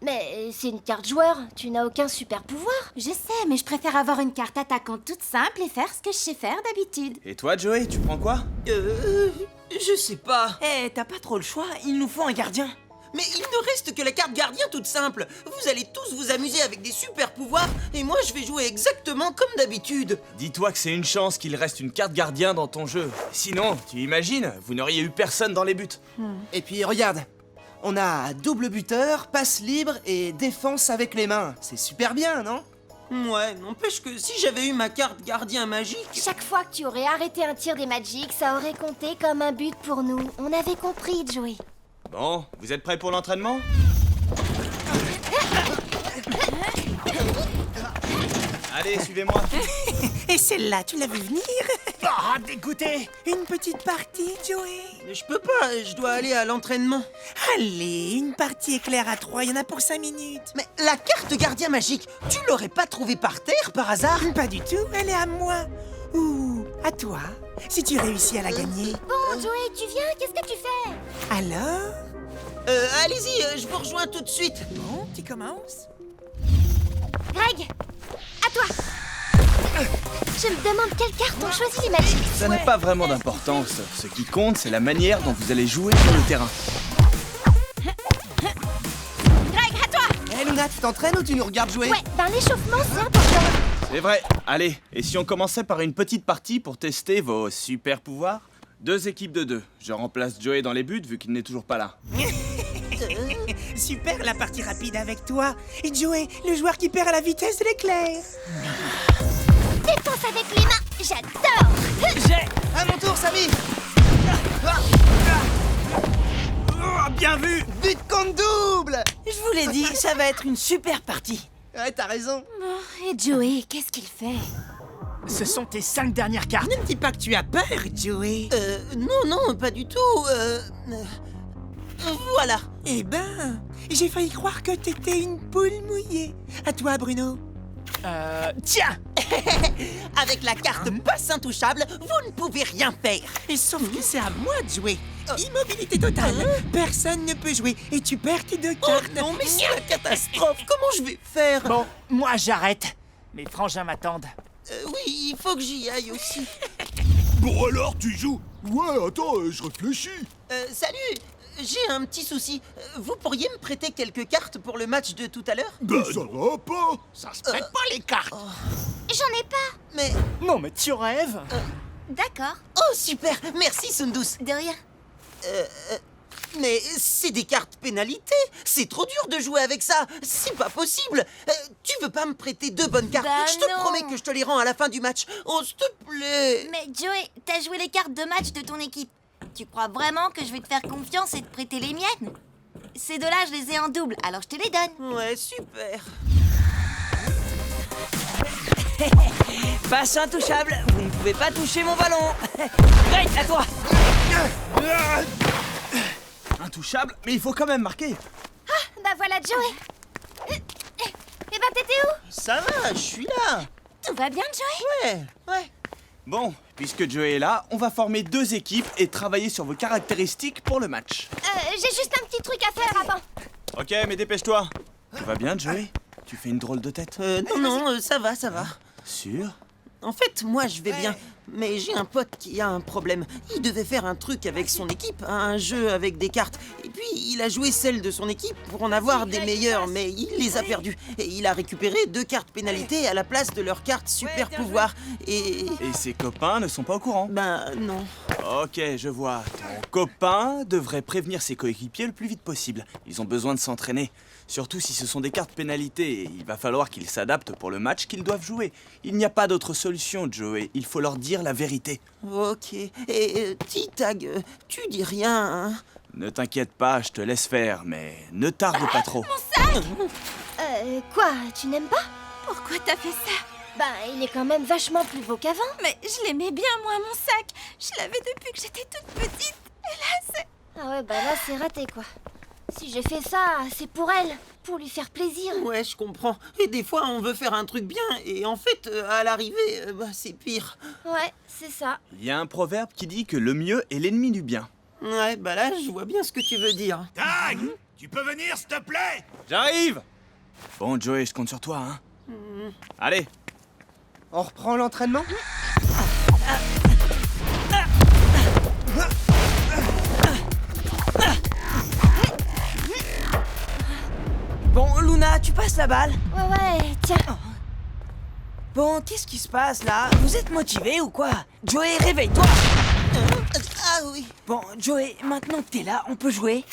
Mais c'est une carte joueur. Tu n'as aucun super pouvoir. Je sais, mais je préfère avoir une carte attaquante toute simple et faire ce que je sais faire d'habitude. Et toi, Joey, tu prends quoi? Je sais pas. Eh, t'as pas trop le choix, il nous faut un gardien. Mais il ne reste que la carte gardien toute simple. Vous allez tous vous amuser avec des super pouvoirs et moi je vais jouer exactement comme d'habitude. Dis-toi que c'est une chance qu'il reste une carte gardien dans ton jeu. Sinon, tu imagines, vous n'auriez eu personne dans les buts. Et puis regarde, on a double buteur, passe libre et défense avec les mains. C'est super bien, non? Ouais, n'empêche que si j'avais eu ma carte gardien magique... Chaque fois que tu aurais arrêté un tir des Magic, ça aurait compté comme un but pour nous. On avait compris, Joey. Bon, vous êtes prêts pour l'entraînement? Allez, suivez-moi. Et celle-là, tu l'as vu venir? Ah, dégoûté! Une petite partie, Joey? Je peux pas, je dois aller à l'entraînement. Allez, une partie éclair à 3, il y en a pour 5 minutes. Mais la carte gardien magique, tu l'aurais pas trouvée par terre par hasard? Pas du tout, elle est à moi. Ou à toi, si tu réussis à la gagner. Bon, Joey, tu viens? Qu'est-ce que tu fais? Alors? Allez-y, je vous rejoins tout de suite. Bon, tu commences? Greg, à toi. Je me demande quelle carte ont choisi les Magic. Ça n'a pas vraiment d'importance. Ce qui compte, c'est la manière dont vous allez jouer sur le terrain. Greg, à toi! Hé Luna, tu t'entraînes ou tu nous regardes jouer? Ouais, ben l'échauffement, c'est important. C'est vrai. Allez, et si on commençait par une petite partie pour tester vos super pouvoirs? 2 équipes de 2. Je remplace Joey dans les buts vu qu'il n'est toujours pas là. Super la partie rapide avec toi. Et Joey, le joueur qui perd à la vitesse de l'éclair. Défense avec les mains, j'adore. À mon tour, Samy. Bien vu! But contre double. Je vous l'ai dit, ça va être une super partie. Ouais, t'as raison. Oh, et Joey, qu'est-ce qu'il fait? Ce sont tes 5 dernières cartes. Ne me dis pas que tu as peur, Joey. Non, pas du tout. Voilà. Eh ben, j'ai failli croire que t'étais une poule mouillée. À toi, Bruno. Tiens. Avec la carte passe intouchable, vous ne pouvez rien faire. Et sauf que c'est à moi de jouer. Immobilité totale. Personne ne peut jouer et tu perds tes 2 cartes. Non, mais c'est la catastrophe. Comment je vais faire? Bon, moi j'arrête. Mes frangins m'attendent. Oui, il faut que j'y aille aussi. Bon alors, tu joues? Ouais, attends, je réfléchis. Salut, j'ai un petit souci. Vous pourriez me prêter quelques cartes pour le match de tout à l'heure? Ben ça va pas. Ça se prête pas les cartes. J'en ai pas. Mais... Non mais tu rêves. D'accord. Oh, super. Merci, Sundus. De rien. Mais c'est des cartes pénalité. C'est trop dur de jouer avec ça. C'est pas possible. Tu veux pas me prêter 2 bonnes cartes? Bah Je te non. promets que je te les rends à la fin du match. Oh, s'il te plaît. Mais Joey, t'as joué les cartes de match de ton équipe. Tu crois vraiment que je vais te faire confiance et te prêter les miennes? Ces 2-là, je les ai en double, alors je te les donne. Ouais, super. Passe intouchable, vous ne pouvez pas toucher mon ballon. Greg, à toi. Intouchable, mais il faut quand même marquer. Bah voilà Joey. Eh bah t'étais où? Ça va, je suis là. Tout va bien Joey? Ouais. Bon, puisque Joey est là, on va former 2 équipes et travailler sur vos caractéristiques pour le match. J'ai juste un petit truc à faire avant. Ok, mais dépêche-toi. Ça va bien, Joey? Tu fais une drôle de tête. Non, ça va. Sûr? En fait, moi, je vais bien. Mais j'ai un pote qui a un problème. Il devait faire un truc avec son équipe, un jeu avec des cartes. Et puis, il a joué celle de son équipe pour en avoir des meilleures, mais il les a perdues. Et il a récupéré 2 cartes pénalité à la place de leurs cartes super pouvoir. Et ses copains ne sont pas au courant? Ben, non. Ok, je vois. Ton copain devrait prévenir ses coéquipiers le plus vite possible. Ils ont besoin de s'entraîner. Surtout si ce sont des cartes pénalité, il va falloir qu'ils s'adaptent pour le match qu'ils doivent jouer. Il n'y a pas d'autre solution, Joey. Il faut leur dire la vérité. Ok. Et T-Tag, tu dis rien, hein? Ne t'inquiète pas, je te laisse faire, mais ne tarde pas trop. Mon sac! Quoi? Tu n'aimes pas? Pourquoi t'as fait ça? Bah, il est quand même vachement plus beau qu'avant. Mais je l'aimais bien, moi, mon sac. Je l'avais depuis que j'étais toute petite. Et là, c'est... Ah ouais, bah là, c'est raté, quoi. Si j'ai fait ça, c'est pour elle, pour lui faire plaisir. Ouais, je comprends. Et des fois, on veut faire un truc bien, et en fait, à l'arrivée, c'est pire. Ouais, c'est ça. Il y a un proverbe qui dit que le mieux est l'ennemi du bien. Ouais, bah là, je vois bien ce que tu veux dire. Tag, tu peux venir, s'il te plaît? J'arrive! Bon, Joey, je compte sur toi, hein. Allez. On reprend l'entraînement? Bon, Luna, tu passes la balle? Ouais, tiens. Bon, qu'est-ce qui se passe là? Vous êtes motivé ou quoi? Joey, réveille-toi! Ah oui. Bon, Joey, maintenant que t'es là, on peut jouer.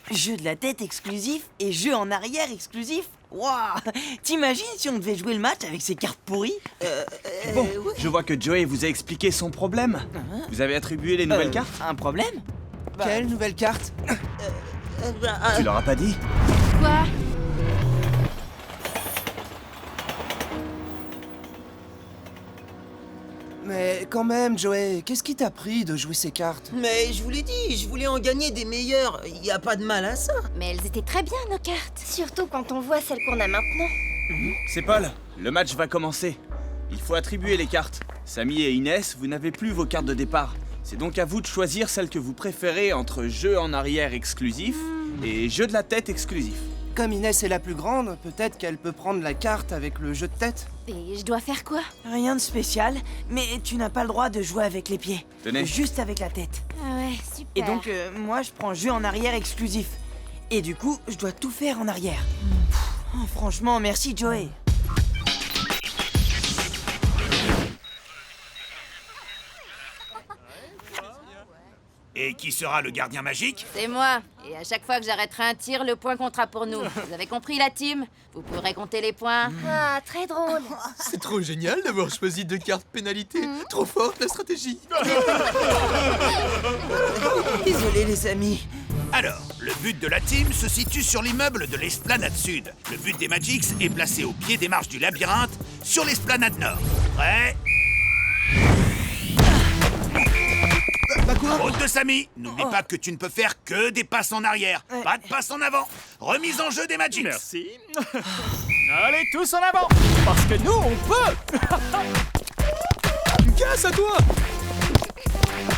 Jeu de la tête exclusif et jeu en arrière exclusif. Waouh! T'imagines si on devait jouer le match avec ces cartes pourries? Bon, je vois que Joey vous a expliqué son problème. Vous avez attribué les nouvelles cartes? Un problème? Quelle nouvelle carte? Tu leur as pas dit? Quoi? Mais quand même, Joey, qu'est-ce qui t'a pris de jouer ces cartes? Mais je vous l'ai dit, je voulais en gagner des meilleures. Il y a pas de mal à ça. Mais elles étaient très bien, nos cartes. Surtout quand on voit celles qu'on a maintenant. C'est Paul, le match va commencer. Il faut attribuer les cartes. Samy et Inès, vous n'avez plus vos cartes de départ. C'est donc à vous de choisir celle que vous préférez entre jeu en arrière exclusif et jeu de la tête exclusif. Comme Inès est la plus grande, peut-être qu'elle peut prendre la carte avec le jeu de tête. Et je dois faire quoi? Rien de spécial, mais tu n'as pas le droit de jouer avec les pieds. Tenez. Juste avec la tête. Ah ouais, super. Et donc, moi, je prends jeu en arrière exclusif. Et du coup, je dois tout faire en arrière. Oh, franchement, merci, Joey. Et qui sera le gardien magique? C'est moi. Et à chaque fois que j'arrêterai un tir, le point comptera pour nous. Vous avez compris, la team? Vous pourrez compter les points. Ah, très drôle. C'est trop génial d'avoir choisi 2 cartes pénalité. Trop forte la stratégie. Désolé, les amis. Alors, le but de la team se situe sur l'immeuble de l'esplanade sud. Le but des Magix est placé au pied des marches du labyrinthe, sur l'esplanade nord. Prêt? Bah quoi? Faute de Samy, n'oublie pas que tu ne peux faire que des passes en arrière, pas de passes en avant. Remise en jeu des Magix. Merci. Allez, tous en avant, parce que nous, on peut. Casse à toi!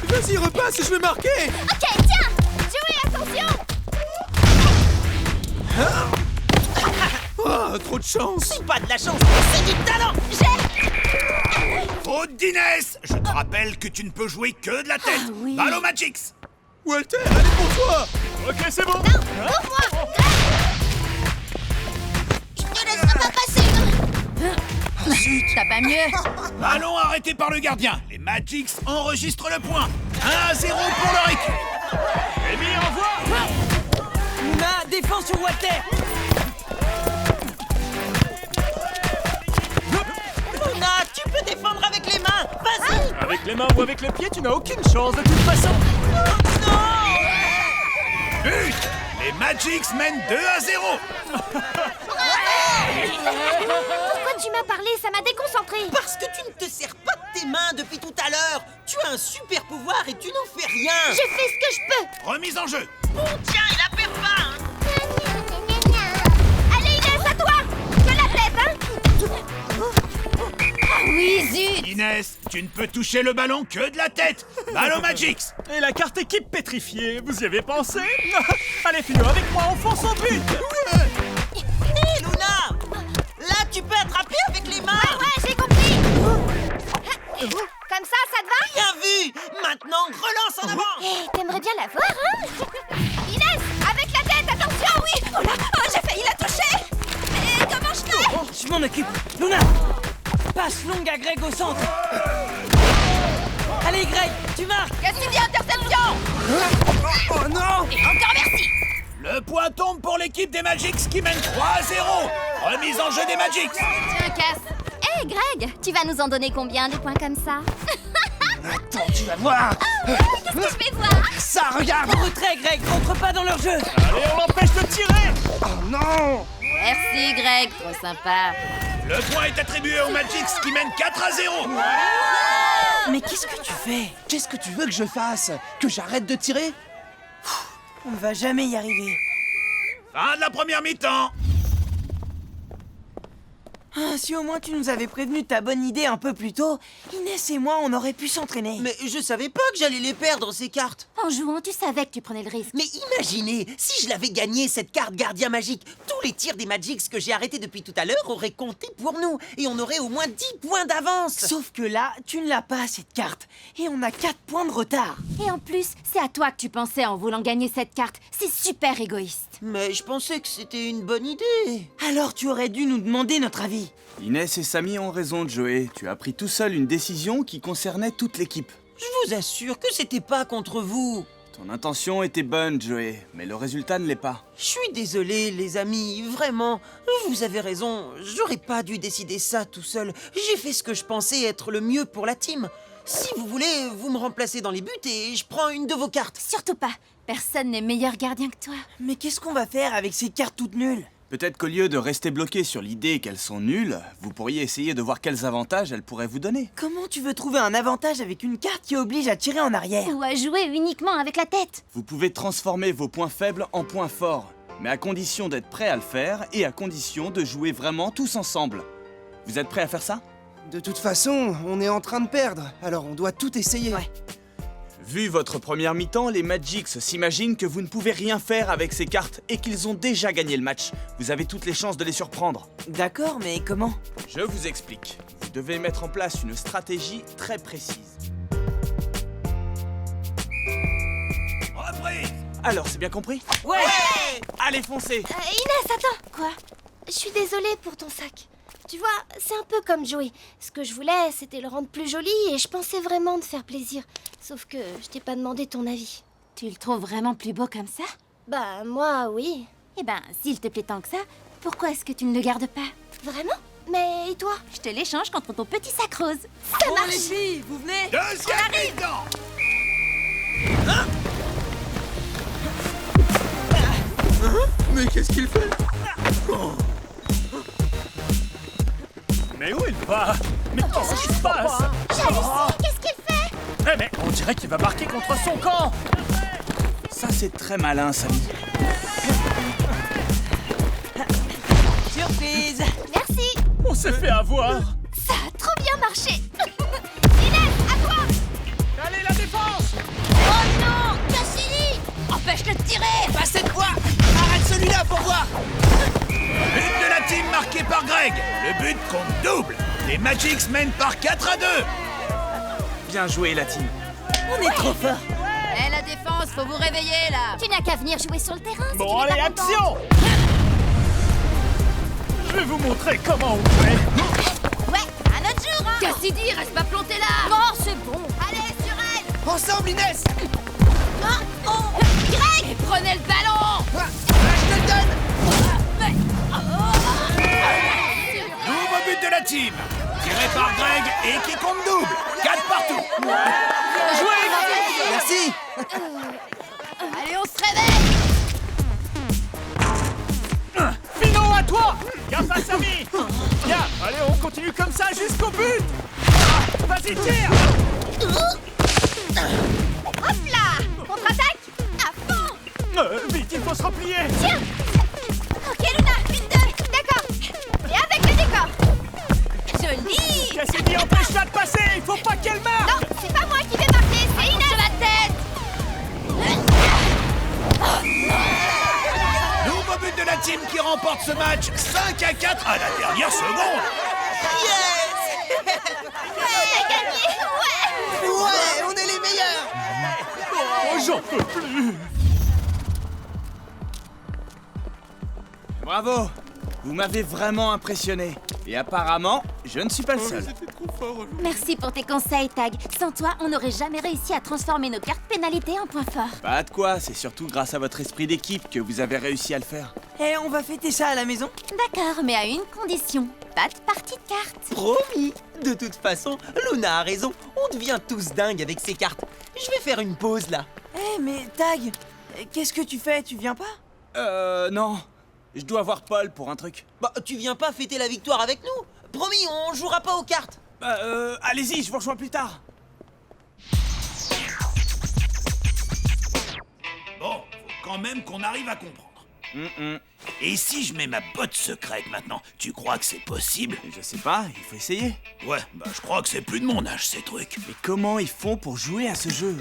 Vas-y, repasse, je vais marquer. Ok, tiens! Jouez, attention! Oh, trop de chance. C'est pas de la chance, c'est du talent. Faute d'Inès. Je te rappelle que tu ne peux jouer que de la tête. Balle au Magix. Walter, allez pour toi. Ok, c'est bon. Non, pour moi! Je te laisserai pas passer! Zut, t'as pas mieux? Ballon arrêté par le gardien. Les Magix enregistrent le point. 1-0 pour leur équipe. Amy, envoie. Luna, défends sur Walter. Luna, tu peux défendre avec les mains. Vas-y. Avec les mains ou avec les pieds, tu n'as aucune chance de toute façon. But. Les Magix mènent 2-0. Pourquoi tu m'as parlé? Ça m'a déconcentré! Parce que tu ne te sers pas de tes mains depuis tout à l'heure. Tu as un super pouvoir et tu n'en fais rien. Je fais ce que je peux! Remise en jeu. Bon, tiens, il a perd pas. Allez, Inès, à toi! Que la tête, hein! Ah oui, zut! Inès, tu ne peux toucher le ballon que de la tête. Balle au Magix. Et la carte équipe pétrifiée, vous y avez pensé? Allez, Philo, avec moi, on fonce en but. Hé, Luna, là, tu peux attraper avec les mains. Ouais, j'ai compris! Comme ça te va? Bien vu. Maintenant, relance en avant. Hé, t'aimerais bien la voir, hein? Inès, avec la tête, attention! Oui! Oh là, oh, j'ai failli la toucher! Et comment je fais? Je m'en occupe. Luna, passe longue à Greg au centre. Allez, Greg, tu marques. Cassidy, interception! Oh non! Et encore merci! Le point tombe pour l'équipe des Magix qui mène 3-0. Remise en jeu des Magix. Tiens, Cass! Hé, Greg, tu vas nous en donner combien des points comme ça? Attends, tu vas voir. Qu'est-ce que je vais voir? Ça, regarde. Retrait, Greg, rentre pas dans leur jeu. Allez, on l'empêche de tirer. Oh non! Merci, Greg, trop sympa. Le point est attribué aux Magix qui mènent 4-0. Mais qu'est-ce que tu fais? Qu'est-ce que tu veux que je fasse? Que j'arrête de tirer? On ne va jamais y arriver. Fin de la première mi-temps. Ah, si au moins tu nous avais prévenu de ta bonne idée un peu plus tôt, Inès et moi, on aurait pu s'entraîner. Mais je savais pas que j'allais les perdre, ces cartes. En jouant, tu savais que tu prenais le risque. Mais imaginez, si je l'avais gagné, cette carte gardien magique, tous les tirs des Magix que j'ai arrêtés depuis tout à l'heure auraient compté pour nous. Et on aurait au moins 10 points d'avance. Sauf que là, tu ne l'as pas, cette carte. Et on a 4 points de retard. Et en plus, c'est à toi que tu pensais en voulant gagner cette carte. C'est super égoïste. Mais je pensais que c'était une bonne idée. Alors tu aurais dû nous demander notre avis. Inès et Samy ont raison, Joey. Tu as pris tout seul une décision qui concernait toute l'équipe. Je vous assure que c'était pas contre vous. Ton intention était bonne, Joey, mais le résultat ne l'est pas. Je suis désolé, les amis, vraiment. Vous avez raison, j'aurais pas dû décider ça tout seul. J'ai fait ce que je pensais être le mieux pour la team. Si vous voulez, vous me remplacez dans les buts et je prends une de vos cartes. Surtout pas. Personne n'est meilleur gardien que toi. Mais qu'est-ce qu'on va faire avec ces cartes toutes nulles? Peut-être qu'au lieu de rester bloqué sur l'idée qu'elles sont nulles, vous pourriez essayer de voir quels avantages elles pourraient vous donner. Comment tu veux trouver un avantage avec une carte qui oblige à tirer en arrière? Ou à jouer uniquement avec la tête. Vous pouvez transformer vos points faibles en points forts, mais à condition d'être prêt à le faire et à condition de jouer vraiment tous ensemble. Vous êtes prêts à faire ça? De toute façon, on est en train de perdre, alors on doit tout essayer. Ouais. Vu votre première mi-temps, les Magix s'imaginent que vous ne pouvez rien faire avec ces cartes et qu'ils ont déjà gagné le match. Vous avez toutes les chances de les surprendre. D'accord, mais comment? Je vous explique. Vous devez mettre en place une stratégie très précise. Reprise. Alors, c'est bien compris? Ouais! Allez, foncez! Inès, attends. Quoi? Je suis désolée pour ton sac. Tu vois, c'est un peu comme Joey. Ce que je voulais, c'était le rendre plus joli et je pensais vraiment te faire plaisir. Sauf que je t'ai pas demandé ton avis. Tu le trouves vraiment plus beau comme ça? Bah, moi, oui. Eh ben, s'il te plaît tant que ça, pourquoi est-ce que tu ne le gardes pas? Vraiment? Mais et toi? Je te l'échange contre ton petit sac rose. Ça Oh, marche! les filles, vous venez? Deuxième mi-temps. Mais qu'est-ce qu'il fait? Oh. Mais où il va? Mais qu'est-ce qui se passe? Jalousie, qu'est-ce qu'il fait? Eh mais on dirait qu'il va marquer contre son camp. Ça, c'est très malin, Samy. Surprise! Merci! On s'est fait avoir. Ça a trop bien marché! Inès, à toi! Allez, la défense. défense! Oh non! Cassini! Empêche-le de tirer! Pas cette fois! Arrête celui-là pour voir! But de la team marqué par Greg. Le but compte double. Les Magics mènent par 4-2. Bien joué, la team. On est trop fort. Eh, la défense, faut vous réveiller, là! Tu n'as qu'à venir jouer sur le terrain. si Bon, tu n'es allez, pas contente. action! Je vais vous montrer comment on fait. Ouais, un autre jour, hein! Cassidy, reste pas planté là! Non, c'est bon. Allez, sur elle! Ensemble, Inès! Greg! Et prenez le ballon! Ah, je te le donne! Nouveau but de la team. Tiré par Greg et qui compte double. 4 partout. Merci! Allez, on se réveille! Fino, à toi! Garde pas Samy! Bien, allez, on continue comme ça jusqu'au but! Vas-y, tire! Hop là! Contre-attaque! À fond! Vite, il faut se replier! Tiens! Ok, Luna, 1, 2, d'accord! Et avec le décor! Joli! Cassidy, empêche-la de passer! Il faut pas qu'elle marque! Non, c'est pas moi qui vais marquer, c'est Inès! Sur la tête! Nouveau but de la team qui remporte ce match. 5-4 à la dernière seconde. On a gagné! Ouais! Ouais, on est les meilleurs! Oh, j'en peux plus! Bravo. Vous m'avez vraiment impressionné. Et apparemment, je ne suis pas le seul. C'était trop fort. Merci pour tes conseils, Tag. Sans toi, on n'aurait jamais réussi à transformer nos cartes pénalités en points forts. Pas de quoi, c'est surtout grâce à votre esprit d'équipe que vous avez réussi à le faire. Eh, on va fêter ça à la maison? D'accord, mais à une condition. Pas de partie de cartes. Promis. De toute façon, Luna a raison. On devient tous dingues avec ces cartes. Je vais faire une pause là. Eh, mais Tag, qu'est-ce que tu fais? Tu viens pas? Non. Je dois voir Paul pour un truc. Bah, tu viens pas fêter la victoire avec nous? Promis, on jouera pas aux cartes. Allez-y, je vous rejoins plus tard. Bon, faut quand même qu'on arrive à comprendre. Et si je mets ma botte secrète maintenant, tu crois que c'est possible? Je sais pas, il faut essayer. Ouais, bah je crois que c'est plus de mon âge ces trucs. Mais comment ils font pour jouer à ce jeu?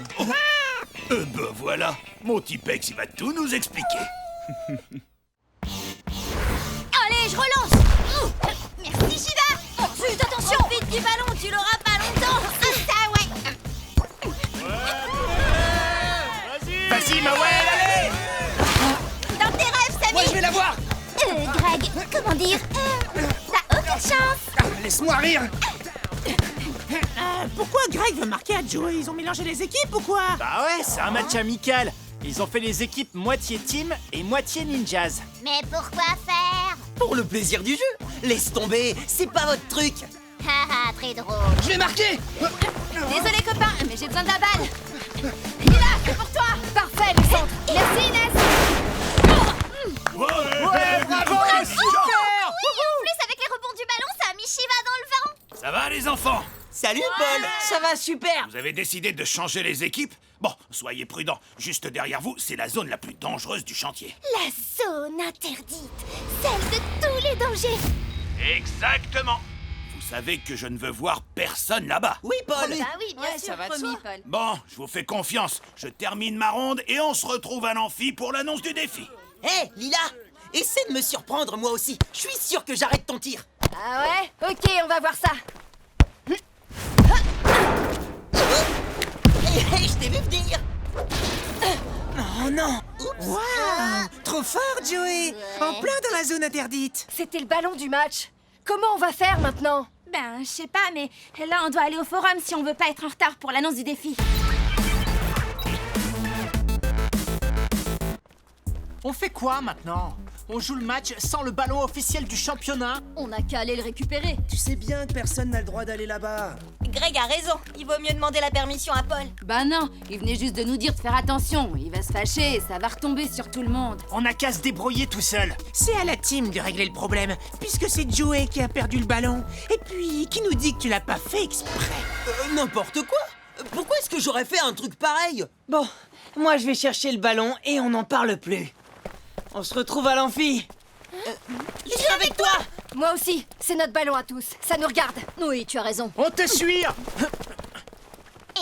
Ben voilà, mon Tipex il va tout nous expliquer. Allez, je relance! Merci, Shiva! Juste attention! Vite du ballon, tu l'auras pas longtemps! Ah, ça, ouais! Vas-y, Mawel, allez! Dans tes rêves, Samy! Moi, je vais la voir! Greg, comment dire? T'as aucune chance! Laisse-moi rire! Pourquoi Greg veut marquer à Joey? Ils ont mélangé les équipes ou quoi? Bah ouais, c'est un match amical. Ils ont fait les équipes moitié team et moitié ninjas. Mais pourquoi faire? Pour le plaisir du jeu. Laisse tomber, c'est pas votre truc. Haha, très drôle. Je vais marquer! Désolé, copain, mais j'ai besoin de la balle. Lila, c'est pour toi! Parfait, le centre. Merci, Inès. Ouais, bravo, super! En plus, avec les rebonds du ballon, ça a mis Shiva dans le vent. Ça va les enfants? Salut Paul. Ça va super! Vous avez décidé de changer les équipes? Bon, soyez prudents. Juste derrière vous, c'est la zone la plus dangereuse du chantier. La zone interdite, celle de tous les dangers. Exactement. Vous savez que je ne veux voir personne là-bas. Oui Paul. Bah oui, bien sûr, promis, Paul. Bon, je vous fais confiance. Je termine ma ronde et on se retrouve à l'amphi pour l'annonce du défi. Hé, Lila, essaie de me surprendre moi aussi. Je suis sûr que j'arrête ton tir. Ah ouais? Ok, on va voir ça. Hé, je t'ai vu venir. Oh non! Waouh! Trop fort, Joey! En plein dans la zone interdite! C'était le ballon du match. Comment on va faire maintenant? Ben, je sais pas, mais là, on doit aller au forum si on veut pas être en retard pour l'annonce du défi. On fait quoi maintenant? On joue le match sans le ballon officiel du championnat? On a qu'à aller le récupérer. Tu sais bien que personne n'a le droit d'aller là-bas. Greg a raison, il vaut mieux demander la permission à Paul. Bah non, il venait juste de nous dire de faire attention. Il va se fâcher et ça va retomber sur tout le monde. On a qu'à se débrouiller tout seul. C'est à la team de régler le problème, puisque c'est Joey qui a perdu le ballon. Et puis, qui nous dit que tu l'as pas fait exprès? N'importe quoi. Pourquoi est-ce que j'aurais fait un truc pareil? Bon, moi je vais chercher le ballon et on n'en parle plus. On se retrouve à l'amphi. Je suis avec toi. Moi aussi, c'est notre ballon à tous. Ça nous regarde. Oui, tu as raison. On te suit!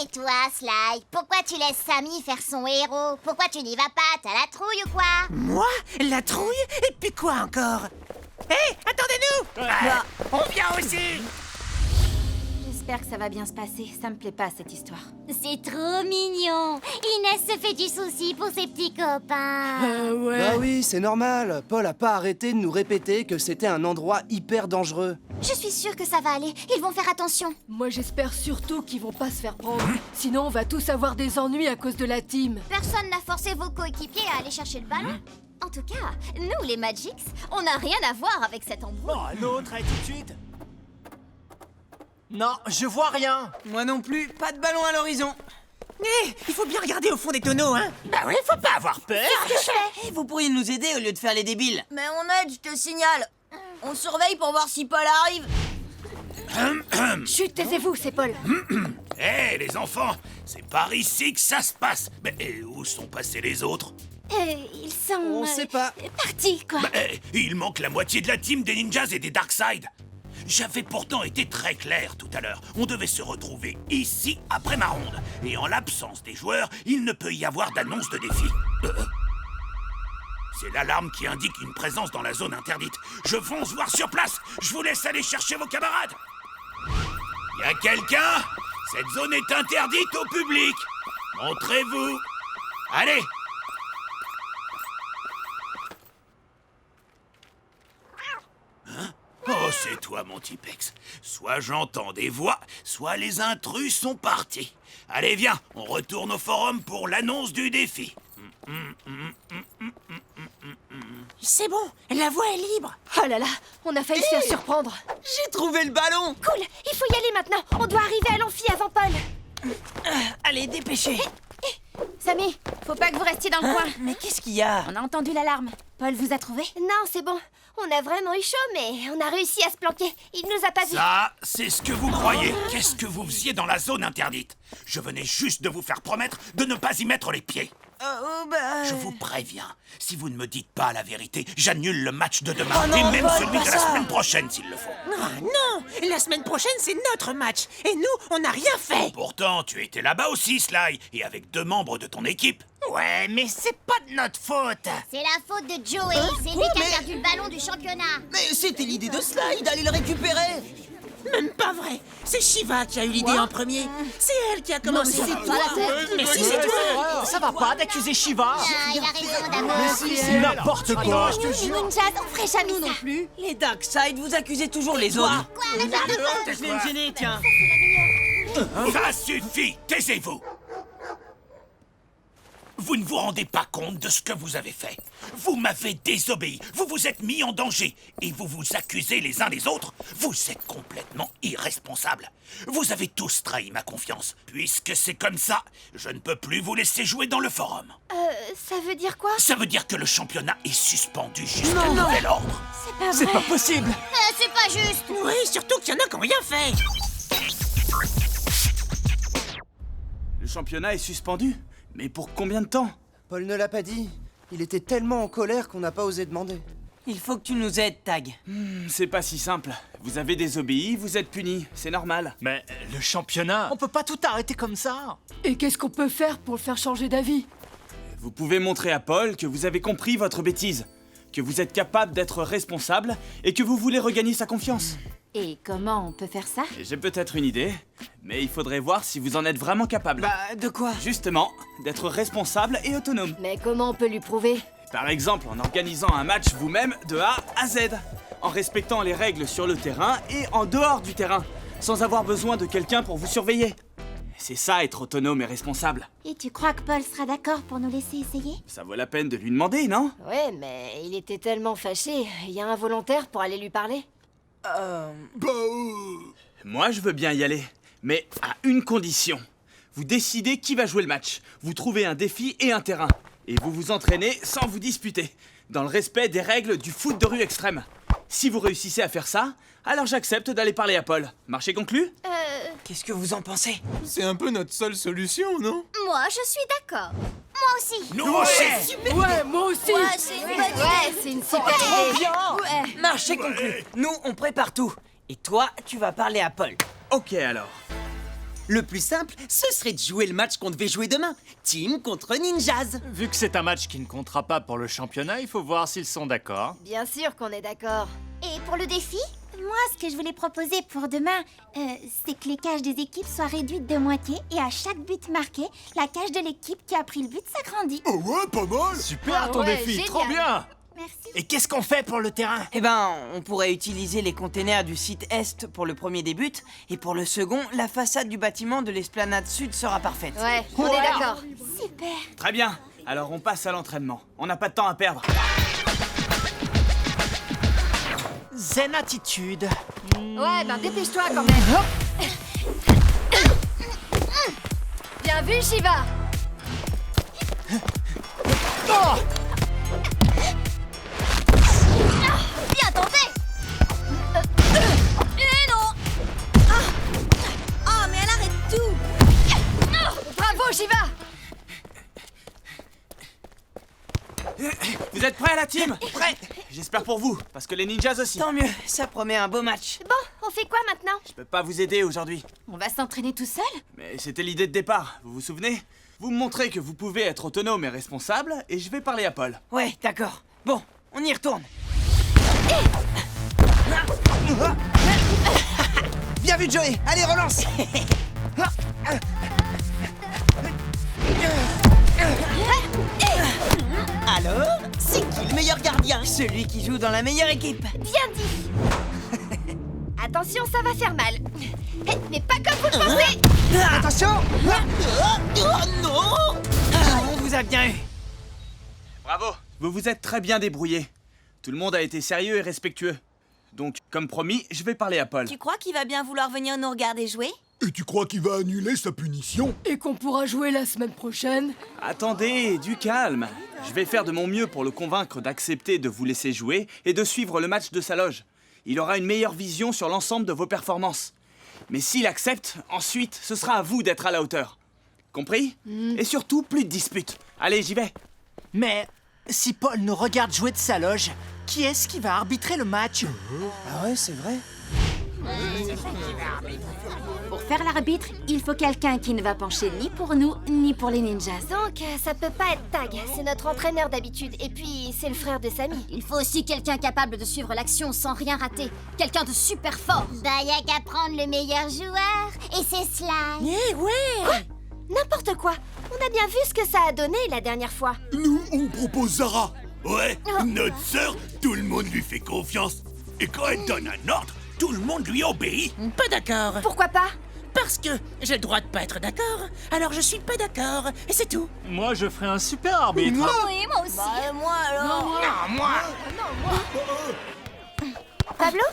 Et toi, Sly, pourquoi tu laisses Sammy faire son héros? Pourquoi tu n'y vas pas? T'as la trouille ou quoi? Moi? La trouille? Et puis quoi encore? Hé, attendez-nous! On vient aussi! J'espère que ça va bien se passer. Ça me plaît pas, cette histoire. C'est trop mignon. Inès se fait du souci pour ses petits copains. Bah oui, c'est normal. Paul a pas arrêté de nous répéter que c'était un endroit hyper dangereux. Je suis sûre que ça va aller. Ils vont faire attention. Moi, j'espère surtout qu'ils vont pas se faire prendre. Sinon, on va tous avoir des ennuis à cause de la team. Personne n'a forcé vos coéquipiers à aller chercher le ballon. En tout cas, nous, les Magics, on n'a rien à voir avec cet embrouille. Oh, l'autre, allez, tout de suite. Non, je vois rien. Moi non plus, pas de ballon à l'horizon. Hé, il faut bien regarder au fond des tonneaux, hein. Bah oui, faut pas avoir peur. Qu'est-ce que je fais? Vous pourriez nous aider au lieu de faire les débiles. Mais on aide, je te signale. On surveille pour voir si Paul arrive. Chut, taisez-vous, c'est Paul. Hé, les enfants, c'est par ici que ça se passe. Mais où sont passés les autres? Ils sont... On sait pas. Partis, quoi. Il manque la moitié de la team des ninjas et des Darkseid. J'avais pourtant été très clair tout à l'heure. On devait se retrouver ici après ma ronde. Et en l'absence des joueurs, il ne peut y avoir d'annonce de défi. C'est l'alarme qui indique une présence dans la zone interdite. Je fonce voir sur place. Je vous laisse aller chercher vos camarades. Y a quelqu'un? Cette zone est interdite au public. Montrez-vous. Allez. Oh, c'est toi, mon Tipex. Soit j'entends des voix, soit les intrus sont partis. Allez, viens, on retourne au forum pour l'annonce du défi. C'est bon, la voie est libre. Oh là là, on a failli se faire surprendre. J'ai trouvé le ballon. Cool, il faut y aller maintenant. On doit arriver à l'amphi avant Paul. Allez, dépêchez. Sammy, faut pas que vous restiez dans le coin. Mais qu'est-ce qu'il y a? On a entendu l'alarme. Paul vous a trouvé? Non, c'est bon. On a vraiment eu chaud, mais on a réussi à se planquer. Il nous a pas vus. Ça, c'est ce que vous croyez. Qu'est-ce que vous faisiez dans la zone interdite? Je venais juste de vous faire promettre de ne pas y mettre les pieds. Je vous préviens, si vous ne me dites pas la vérité, j'annule le match de demain, non, et même Paul, celui pas de la ça. semaine prochaine s'il le faut. Ah non, la semaine prochaine, c'est notre match. Et nous, on n'a rien fait. Pourtant, tu étais là-bas aussi, Sly, et avec 2 membres de ton équipe. Ouais, mais c'est pas de notre faute. C'est la faute de Joey. C'est lui qui a perdu le ballon du championnat. Mais c'était l'idée de Sly d'aller le récupérer. Même pas vrai. C'est Shiva qui a eu l'idée en premier. C'est elle qui a commencé. Mais si, c'est toi. Ça va pas d'accuser Shiva. Il a raison d'amour. C'est n'importe quoi. Nous, les ninjas, on ferait jamais ça. Plus. Les Darkseid, vous accusez toujours les autres. Quoi, regarde Je vais me gêner, tiens. Ça suffit, taisez-vous. Vous ne vous rendez pas compte de ce que vous avez fait. Vous m'avez désobéi, vous vous êtes mis en danger et vous vous accusez les uns les autres. Vous êtes complètement irresponsables. Vous avez tous trahi ma confiance. Puisque c'est comme ça, je ne peux plus vous laisser jouer dans le forum. Ça veut dire quoi? Ça veut dire que le championnat est suspendu jusqu'à nouvel ordre. C'est pas vrai. C'est pas possible. C'est pas juste. Oui, surtout qu'il y en a qui n'ont rien fait. Le championnat est suspendu? Mais pour combien de temps? Paul ne l'a pas dit. Il était tellement en colère qu'on n'a pas osé demander. Il faut que tu nous aides, Tag. C'est pas si simple. Vous avez désobéi, vous êtes puni. C'est normal. Mais le championnat, on peut pas tout arrêter comme ça. Et qu'est-ce qu'on peut faire pour le faire changer d'avis? Vous pouvez montrer à Paul que vous avez compris votre bêtise, que vous êtes capable d'être responsable et que vous voulez regagner sa confiance. Et comment on peut faire ça? J'ai peut-être une idée, mais il faudrait voir si vous en êtes vraiment capable. Bah, de quoi? Justement, d'être responsable et autonome. Mais comment on peut lui prouver? Par exemple, en organisant un match vous-même de A à Z, en respectant les règles sur le terrain et en dehors du terrain, sans avoir besoin de quelqu'un pour vous surveiller. C'est ça, être autonome et responsable. Et tu crois que Paul sera d'accord pour nous laisser essayer? Ça vaut la peine de lui demander, non? Ouais, mais il était tellement fâché. Il y a un volontaire pour aller lui parler? Moi, je veux bien y aller, mais à une condition. Vous décidez qui va jouer le match, vous trouvez un défi et un terrain, et vous vous entraînez sans vous disputer, dans le respect des règles du foot de rue extrême. Si vous réussissez à faire ça, alors j'accepte d'aller parler à Paul. Marché conclu? Qu'est-ce que vous en pensez? C'est un peu notre seule solution, non? Moi, je suis d'accord. Moi aussi. Nous aussi. Ouais, moi aussi. Ouais, c'est une bonne idée. Ouais, c'est une super idée. Ouais. Marché conclu. Nous, on prépare tout. Et toi, tu vas parler à Paul. Ok alors. Le plus simple, ce serait de jouer le match qu'on devait jouer demain. Team contre Ninjas. Vu que c'est un match qui ne comptera pas pour le championnat, il faut voir s'ils sont d'accord. Bien sûr qu'on est d'accord. Et pour le défi, moi, ce que je voulais proposer pour demain, c'est que les cages des équipes soient réduites de moitié et à chaque but marqué, la cage de l'équipe qui a pris le but s'agrandit. Oh ouais, pas mal. Super ton défi, génial. trop bien. Merci. Et qu'est-ce qu'on fait pour le terrain? Eh ben, on pourrait utiliser les containers du site Est pour le premier des buts, et pour le second, la façade du bâtiment de l'esplanade Sud sera parfaite. Ouais, on est d'accord. Super. Très bien. Alors on passe à l'entraînement. On n'a pas de temps à perdre. Zen attitude. Ouais, ben dépêche-toi quand même. Bien vu, Shiva. Oh! Bien tenté. Et non. Oh, mais elle arrête tout. Bravo, Shiva. Vous êtes prêts, la team? Prêts. J'espère pour vous, parce que les ninjas aussi. Tant mieux, ça promet un beau match. Bon, on fait quoi maintenant? Je peux pas vous aider aujourd'hui. On va s'entraîner tout seul? Mais c'était l'idée de départ, vous vous souvenez? Vous me montrez que vous pouvez être autonome et responsable, et je vais parler à Paul. Ouais, d'accord. Bon, on y retourne. Bien vu, Joey. Allez, relance. Alors, c'est qui le meilleur gardien? Celui qui joue dans la meilleure équipe. Bien dit. Attention, ça va faire mal. Mais pas comme vous le pensez. Attention. Oh non. On vous a bien eu. Bravo. Vous vous êtes très bien débrouillés. Tout le monde a été sérieux et respectueux. Donc, comme promis, je vais parler à Paul. Tu crois qu'il va bien vouloir venir nous regarder jouer? Et tu crois qu'il va annuler sa punition? Et qu'on pourra jouer la semaine prochaine? Attendez, du calme. Je vais faire de mon mieux pour le convaincre d'accepter de vous laisser jouer et de suivre le match de sa loge. Il aura une meilleure vision sur l'ensemble de vos performances. Mais s'il accepte, ensuite, ce sera à vous d'être à la hauteur. Compris? Et surtout, plus de disputes. Allez, j'y vais. Mais si Paul nous regarde jouer de sa loge, qui est-ce qui va arbitrer le match? Ah ouais, c'est vrai. Pour faire l'arbitre, il faut quelqu'un qui ne va pencher ni pour nous, ni pour les ninjas. Donc, ça peut pas être Tag. C'est notre entraîneur d'habitude. Et puis, c'est le frère de Samy. Il faut aussi quelqu'un capable de suivre l'action sans rien rater. Quelqu'un de super fort. Bah, y a qu'à prendre le meilleur joueur. Et c'est Sly. Eh ouais. Quoi? N'importe quoi. On a bien vu ce que ça a donné la dernière fois. Nous, on propose Zara. Ouais, notre sœur, tout le monde lui fait confiance. Et quand elle donne un ordre, tout le monde lui obéit. Pas d'accord. Pourquoi pas? Parce que j'ai le droit de pas être d'accord. Alors je suis pas d'accord. Et c'est tout. Moi, je ferai un super arbitre. Oui, moi aussi. Bah, moi alors. Non, moi. Pablo?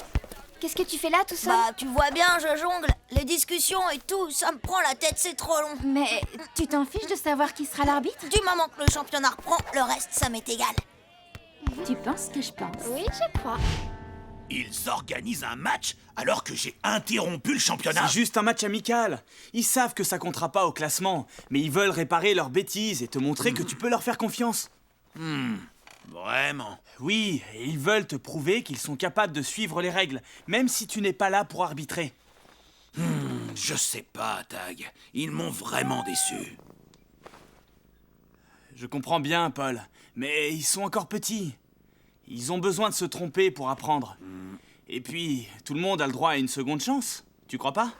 Qu'est-ce que tu fais là tout seul? Bah, tu vois bien, je jongle. Les discussions et tout, ça me prend la tête, c'est trop long. Mais tu t'en fiches de savoir qui sera l'arbitre? Du moment que le championnat reprend, le reste, ça m'est égal. Tu penses que je pense? Oui, je crois. Ils organisent un match alors que j'ai interrompu le championnat. C'est juste un match amical. Ils savent que ça comptera pas au classement, mais ils veulent réparer leurs bêtises et te montrer que tu peux leur faire confiance. Vraiment? Oui, et ils veulent te prouver qu'ils sont capables de suivre les règles, même si tu n'es pas là pour arbitrer. Je sais pas, Tag. Ils m'ont vraiment déçu. Je comprends bien, Paul, mais ils sont encore petits. Ils ont besoin de se tromper pour apprendre. Et puis, tout le monde a le droit à une seconde chance. Tu crois pas?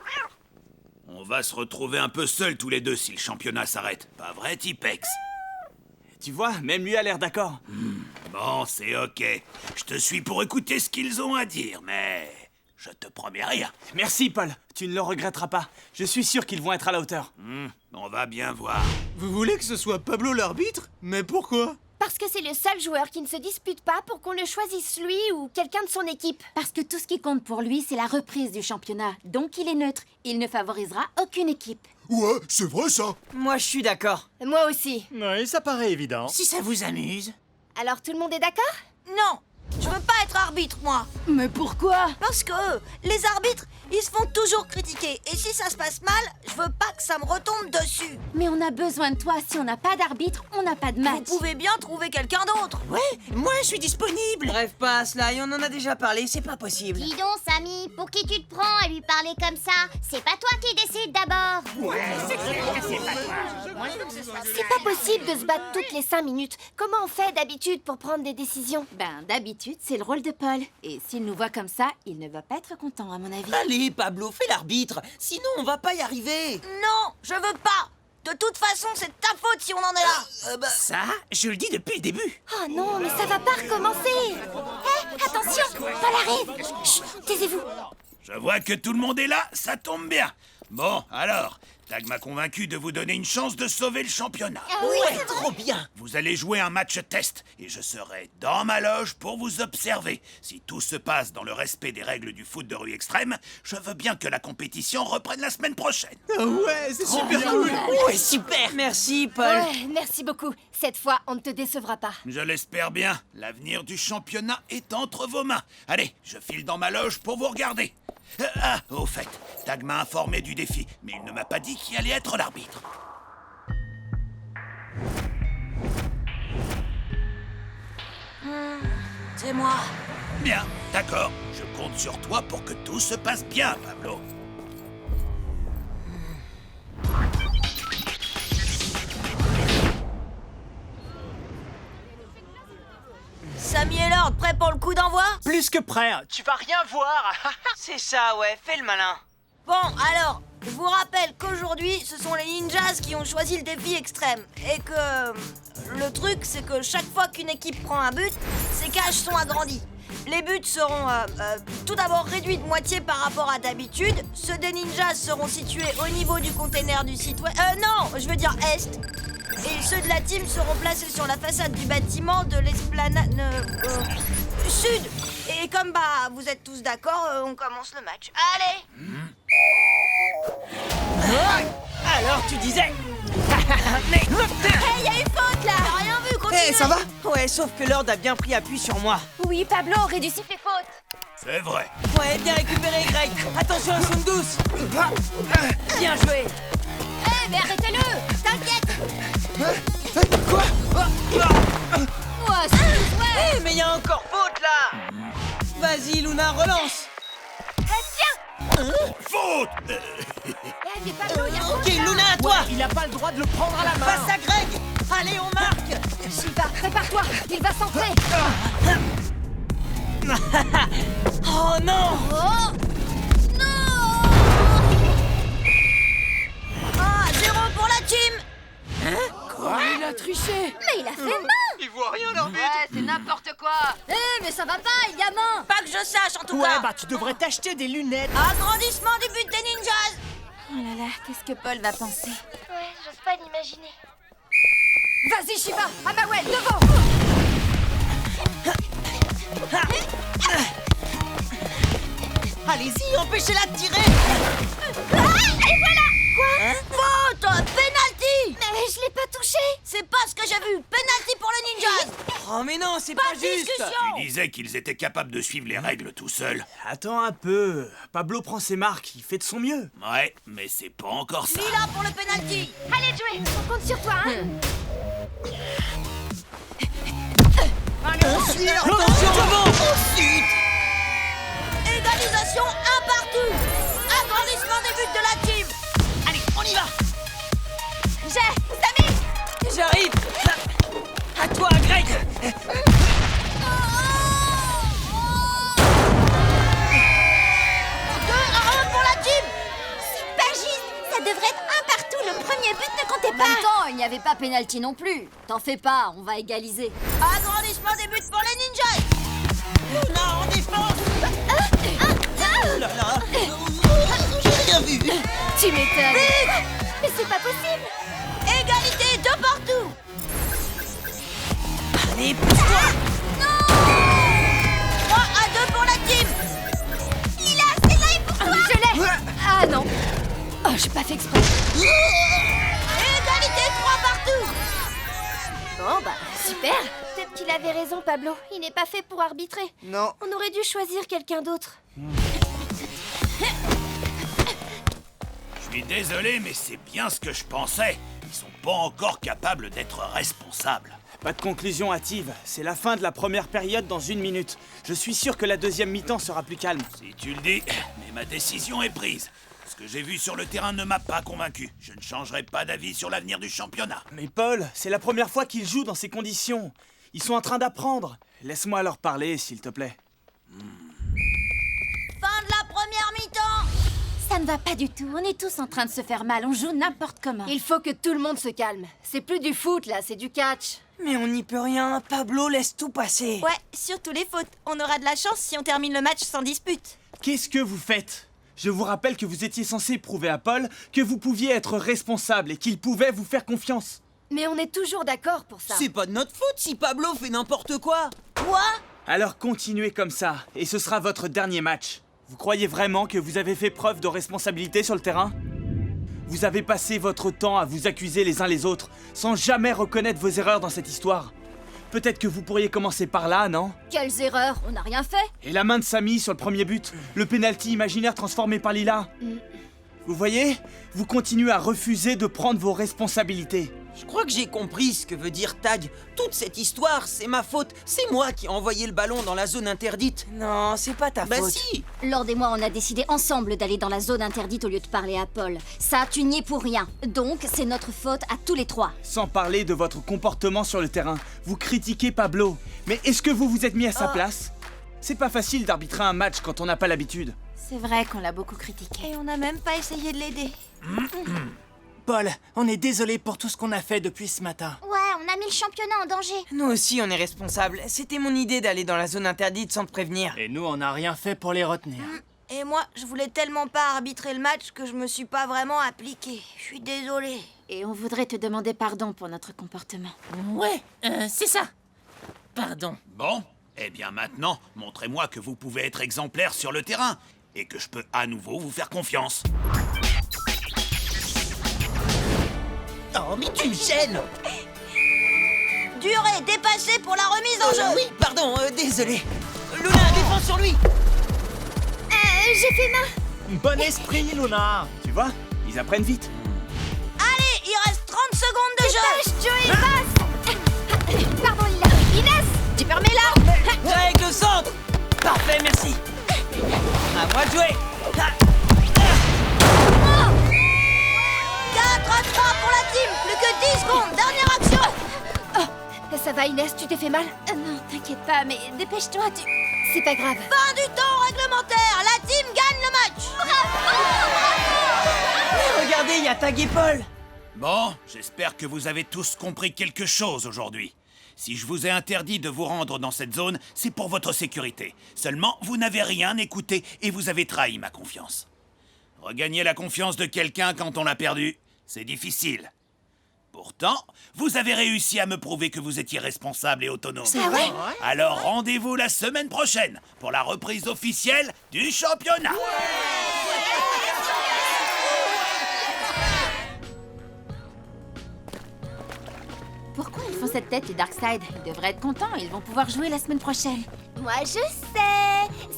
On va se retrouver un peu seuls tous les deux si le championnat s'arrête. Pas vrai, Tipex? Tu vois, même lui a l'air d'accord. Bon, c'est ok. Je te suis pour écouter ce qu'ils ont à dire, mais je te promets rien. Merci, Paul. Tu ne le regretteras pas. Je suis sûr qu'ils vont être à la hauteur. On va bien voir. Vous voulez que ce soit Pablo l'arbitre? Mais pourquoi? Parce que c'est le seul joueur qui ne se dispute pas pour qu'on le choisisse lui ou quelqu'un de son équipe. Parce que tout ce qui compte pour lui, c'est la reprise du championnat. Donc il est neutre. Il ne favorisera aucune équipe. Ouais, c'est vrai ça. Moi, je suis d'accord. Moi aussi. Oui, ça paraît évident. Si ça vous amuse. Alors tout le monde est d'accord? Non, Je veux pas être arbitre, moi. Mais pourquoi? Parce que les arbitres, ils se font toujours critiquer. Et si ça se passe mal, je veux pas que ça me retombe dessus. Mais on a besoin de toi. Si on n'a pas d'arbitre, on n'a pas de match. Vous pouvez bien trouver quelqu'un d'autre. Ouais, moi je suis disponible. Bref, pas Sly, on en a déjà parlé, c'est pas possible. Dis donc, Samy, pour qui tu te prends à lui parler comme ça? C'est pas toi qui décides d'abord. C'est pas possible de se battre toutes les 5 minutes. Comment on fait d'habitude pour prendre des décisions? Ben, d'habitude, c'est le rôle de Paul. Et s'il nous voit comme ça, il ne va pas être content, à mon avis. Allez, Pablo, fais l'arbitre. Sinon, on va pas y arriver. Non, je veux pas. De toute façon, c'est ta faute si on en est là. Ça, je le dis depuis le début. Oh non, mais ça va pas recommencer. Hé, attention, Paul arrive. Chut, taisez-vous. Je vois que tout le monde est là, ça tombe bien. Bon, alors, Tag m'a convaincu de vous donner une chance de sauver le championnat. Ouais, trop bien. Vous allez jouer un match test et je serai dans ma loge pour vous observer. Si tout se passe dans le respect des règles du foot de rue extrême, je veux bien que la compétition reprenne la semaine prochaine. Ouais, c'est super cool. Ouais, super. Merci, Paul. Ouais, merci beaucoup. Cette fois, on ne te décevra pas. Je l'espère bien. L'avenir du championnat est entre vos mains. Allez, je file dans ma loge pour vous regarder. Au fait, Tag m'a informé du défi, mais il ne m'a pas dit qui allait être l'arbitre. C'est moi. Bien, d'accord. Je compte sur toi pour que tout se passe bien, Pablo. Samy et Lord, prêts pour le coup d'envoi? Plus que prêt, tu vas rien voir. C'est ça, ouais, fais le malin. Bon, alors, je vous rappelle qu'aujourd'hui, ce sont les ninjas qui ont choisi le défi extrême. Et que le truc, c'est que chaque fois qu'une équipe prend un but, ses cages sont agrandies. Les buts seront tout d'abord réduits de moitié par rapport à d'habitude. Ceux des ninjas seront situés au niveau du container du site web. Non, je veux dire est. Et ceux de la team seront placés sur la façade du bâtiment de l'esplanade sud. Et comme vous êtes tous d'accord, on commence le match. Allez. Alors, tu disais... Hey, y a une faute là. J'ai rien vu, continue. Hey, ça va? Ouais, sauf que Lord a bien pris appui sur moi. Oui, Pablo aurait dû siffler faute. C'est vrai. Ouais, bien récupéré, Greg. Attention à son douce. Bien joué. Hé, mais arrêtez-le. T'inquiète. Quoi? Moi, c'est Hé, mais y a encore faute là. Vas-y, Luna, relance. Faute. mais Pablo, y a Ok, Luna, à toi. Il a pas le droit de le prendre à la main. Passe à Greg. Allez, on marque. Shiva, prépare-toi. Il va centrer. Oh non. Oh non. 0 pour la team. Quoi? Il a triché. Mais il a fait main. Il voit rien, l'arbitre. Ouais, c'est n'importe quoi. Mais ça va pas, il y a main. Pas que je sache en tout Ouais, cas. bah tu devrais t'acheter des lunettes. Agrandissement du but des ninjas. Oh là là, qu'est-ce que Paul va penser? Ouais, j'ose pas l'imaginer. Vas-y, Shiva. Amawel, devant. Allez-y, empêchez-la de tirer. Et voilà. Quoi? Faute. Penalty. Mais je l'ai pas touché. C'est pas ce que j'ai vu. Penalty pour les ninjas. Oh mais non, c'est Pas pas de juste. discussion. Tu disais qu'ils étaient capables de suivre les règles tout seuls. Attends un peu. Pablo prend ses marques, il fait de son mieux. Ouais, mais c'est pas encore ça. Mila pour le penalty. Allez, Joey. On compte sur toi, hein. Attention devant. Égalisation un partout. Agrandissement des buts de la team. Allez, on y va. Samy. J'arrive. À toi, Greg. 2-1 pour la team. C'est pas juste. Ça devrait être un partout. Le premier but ne comptait En même temps, il n'y avait pas pénalty non plus. T'en fais pas, on va égaliser. Agrandissement des buts pour les ninjas. Luna, en défense. Oh là là. J'ai rien vu. Tu m'étonnes. Mais c'est pas possible. Égalité 2 partout. Allez, pousse-toi. 3-2 pour la team. Lila, c'est là et pour toi. Je l'ai. Ah non. Oh, j'ai pas fait exprès. Égalité 3 partout. Bon, bah, super. Peut-être qu'il avait raison, Pablo. Il n'est pas fait pour arbitrer. Non. On aurait dû choisir quelqu'un d'autre. Je suis désolé, mais c'est bien ce que je pensais. Ils sont pas encore capables d'être responsables. Pas de conclusion hâtive, c'est la fin de la première période dans 1 minute. Je suis sûr que la deuxième mi-temps sera plus calme. Si tu le dis, mais ma décision est prise. Ce que j'ai vu sur le terrain ne m'a pas convaincu. Je ne changerai pas d'avis sur l'avenir du championnat. Mais Paul, c'est la première fois qu'ils jouent dans ces conditions. Ils sont en train d'apprendre. Laisse-moi leur parler, s'il te plaît. Fin de la première mi-temps. Ça ne va pas du tout. On est tous en train de se faire mal. On joue n'importe comment. Il faut que tout le monde se calme. C'est plus du foot, là, c'est du catch. Mais on n'y peut rien, Pablo laisse tout passer. Ouais, surtout les fautes. On aura de la chance si on termine le match sans dispute. Qu'est-ce que vous faites? Je vous rappelle que vous étiez censé prouver à Paul que vous pouviez être responsable et qu'il pouvait vous faire confiance. Mais on est toujours d'accord pour ça. C'est pas de notre faute si Pablo fait n'importe quoi. Quoi? Alors continuez comme ça, et ce sera votre dernier match. Vous croyez vraiment que vous avez fait preuve de responsabilité sur le terrain? Vous avez passé votre temps à vous accuser les uns les autres, sans jamais reconnaître vos erreurs dans cette histoire. Peut-être que vous pourriez commencer par là, non? Quelles erreurs? On n'a rien fait. Et la main de Samy sur le premier but, le penalty imaginaire transformé par Lila. Vous voyez? Vous continuez à refuser de prendre vos responsabilités. Je crois que j'ai compris ce que veut dire Tag. Toute cette histoire, c'est ma faute. C'est moi qui ai envoyé le ballon dans la zone interdite. Non, c'est pas ta Bah faute. si. Lord et moi, on a décidé ensemble d'aller dans la zone interdite au lieu de parler à Paul. Ça, tu n'y es pour rien. Donc, c'est notre faute à tous les trois. Sans parler de votre comportement sur le terrain, vous critiquez Pablo. Mais est-ce que vous vous êtes mis à sa place? C'est pas facile d'arbitrer un match quand on n'a pas l'habitude. C'est vrai qu'on l'a beaucoup critiqué. Et on n'a même pas essayé de l'aider. Paul, on est désolé pour tout ce qu'on a fait depuis ce matin. Ouais, on a mis le championnat en danger. Nous aussi, on est responsables. C'était mon idée d'aller dans la zone interdite sans te prévenir. Et nous, on n'a rien fait pour les retenir. Et moi, je voulais tellement pas arbitrer le match que je me suis pas vraiment appliquée. Je suis désolée. Et on voudrait te demander pardon pour notre comportement. Ouais, c'est ça. Pardon. Bon, eh bien maintenant, montrez-moi que vous pouvez être exemplaire sur le terrain et que je peux à nouveau vous faire confiance. Oh, mais tu me gênes. Durée dépassée pour la remise en jeu. Oui, pardon, désolé. Luna, défends sur lui. J'ai fait main. Bon esprit, Luna. Tu vois? Ils apprennent vite. Allez, il reste 30 secondes de jeu. Joey, passe. Pardon, Lila. Inès, Tu permets là? Greg, le centre. Parfait, merci. À moi de jouer. 4-3 pour la team. Plus que 10 secondes. Dernière action. Ça va, Inès, tu t'es fait mal? Non, t'inquiète pas, mais dépêche-toi, C'est pas grave. Fin du temps réglementaire. La team gagne le match. Regardez, il y a Tag et Paul. Bon, j'espère que vous avez tous compris quelque chose aujourd'hui. Si je vous ai interdit de vous rendre dans cette zone, c'est pour votre sécurité. Seulement, vous n'avez rien écouté et vous avez trahi ma confiance. Regagner la confiance de quelqu'un quand on l'a perdu, c'est difficile. Pourtant, vous avez réussi à me prouver que vous étiez responsable et autonome. C'est vrai? Alors rendez-vous la semaine prochaine pour la reprise officielle du championnat. Pourquoi ils font cette tête, les Darkside? Ils devraient être contents, ils vont pouvoir jouer la semaine prochaine. Moi, je sais.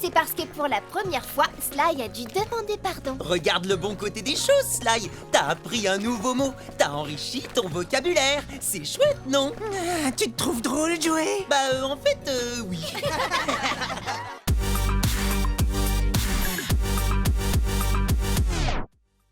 C'est parce que pour la première fois, Sly a dû demander pardon. Regarde le bon côté des choses, Sly. T'as appris un nouveau mot. T'as enrichi ton vocabulaire. C'est chouette, non? Tu te trouves drôle, Joey? Bah, en fait, oui.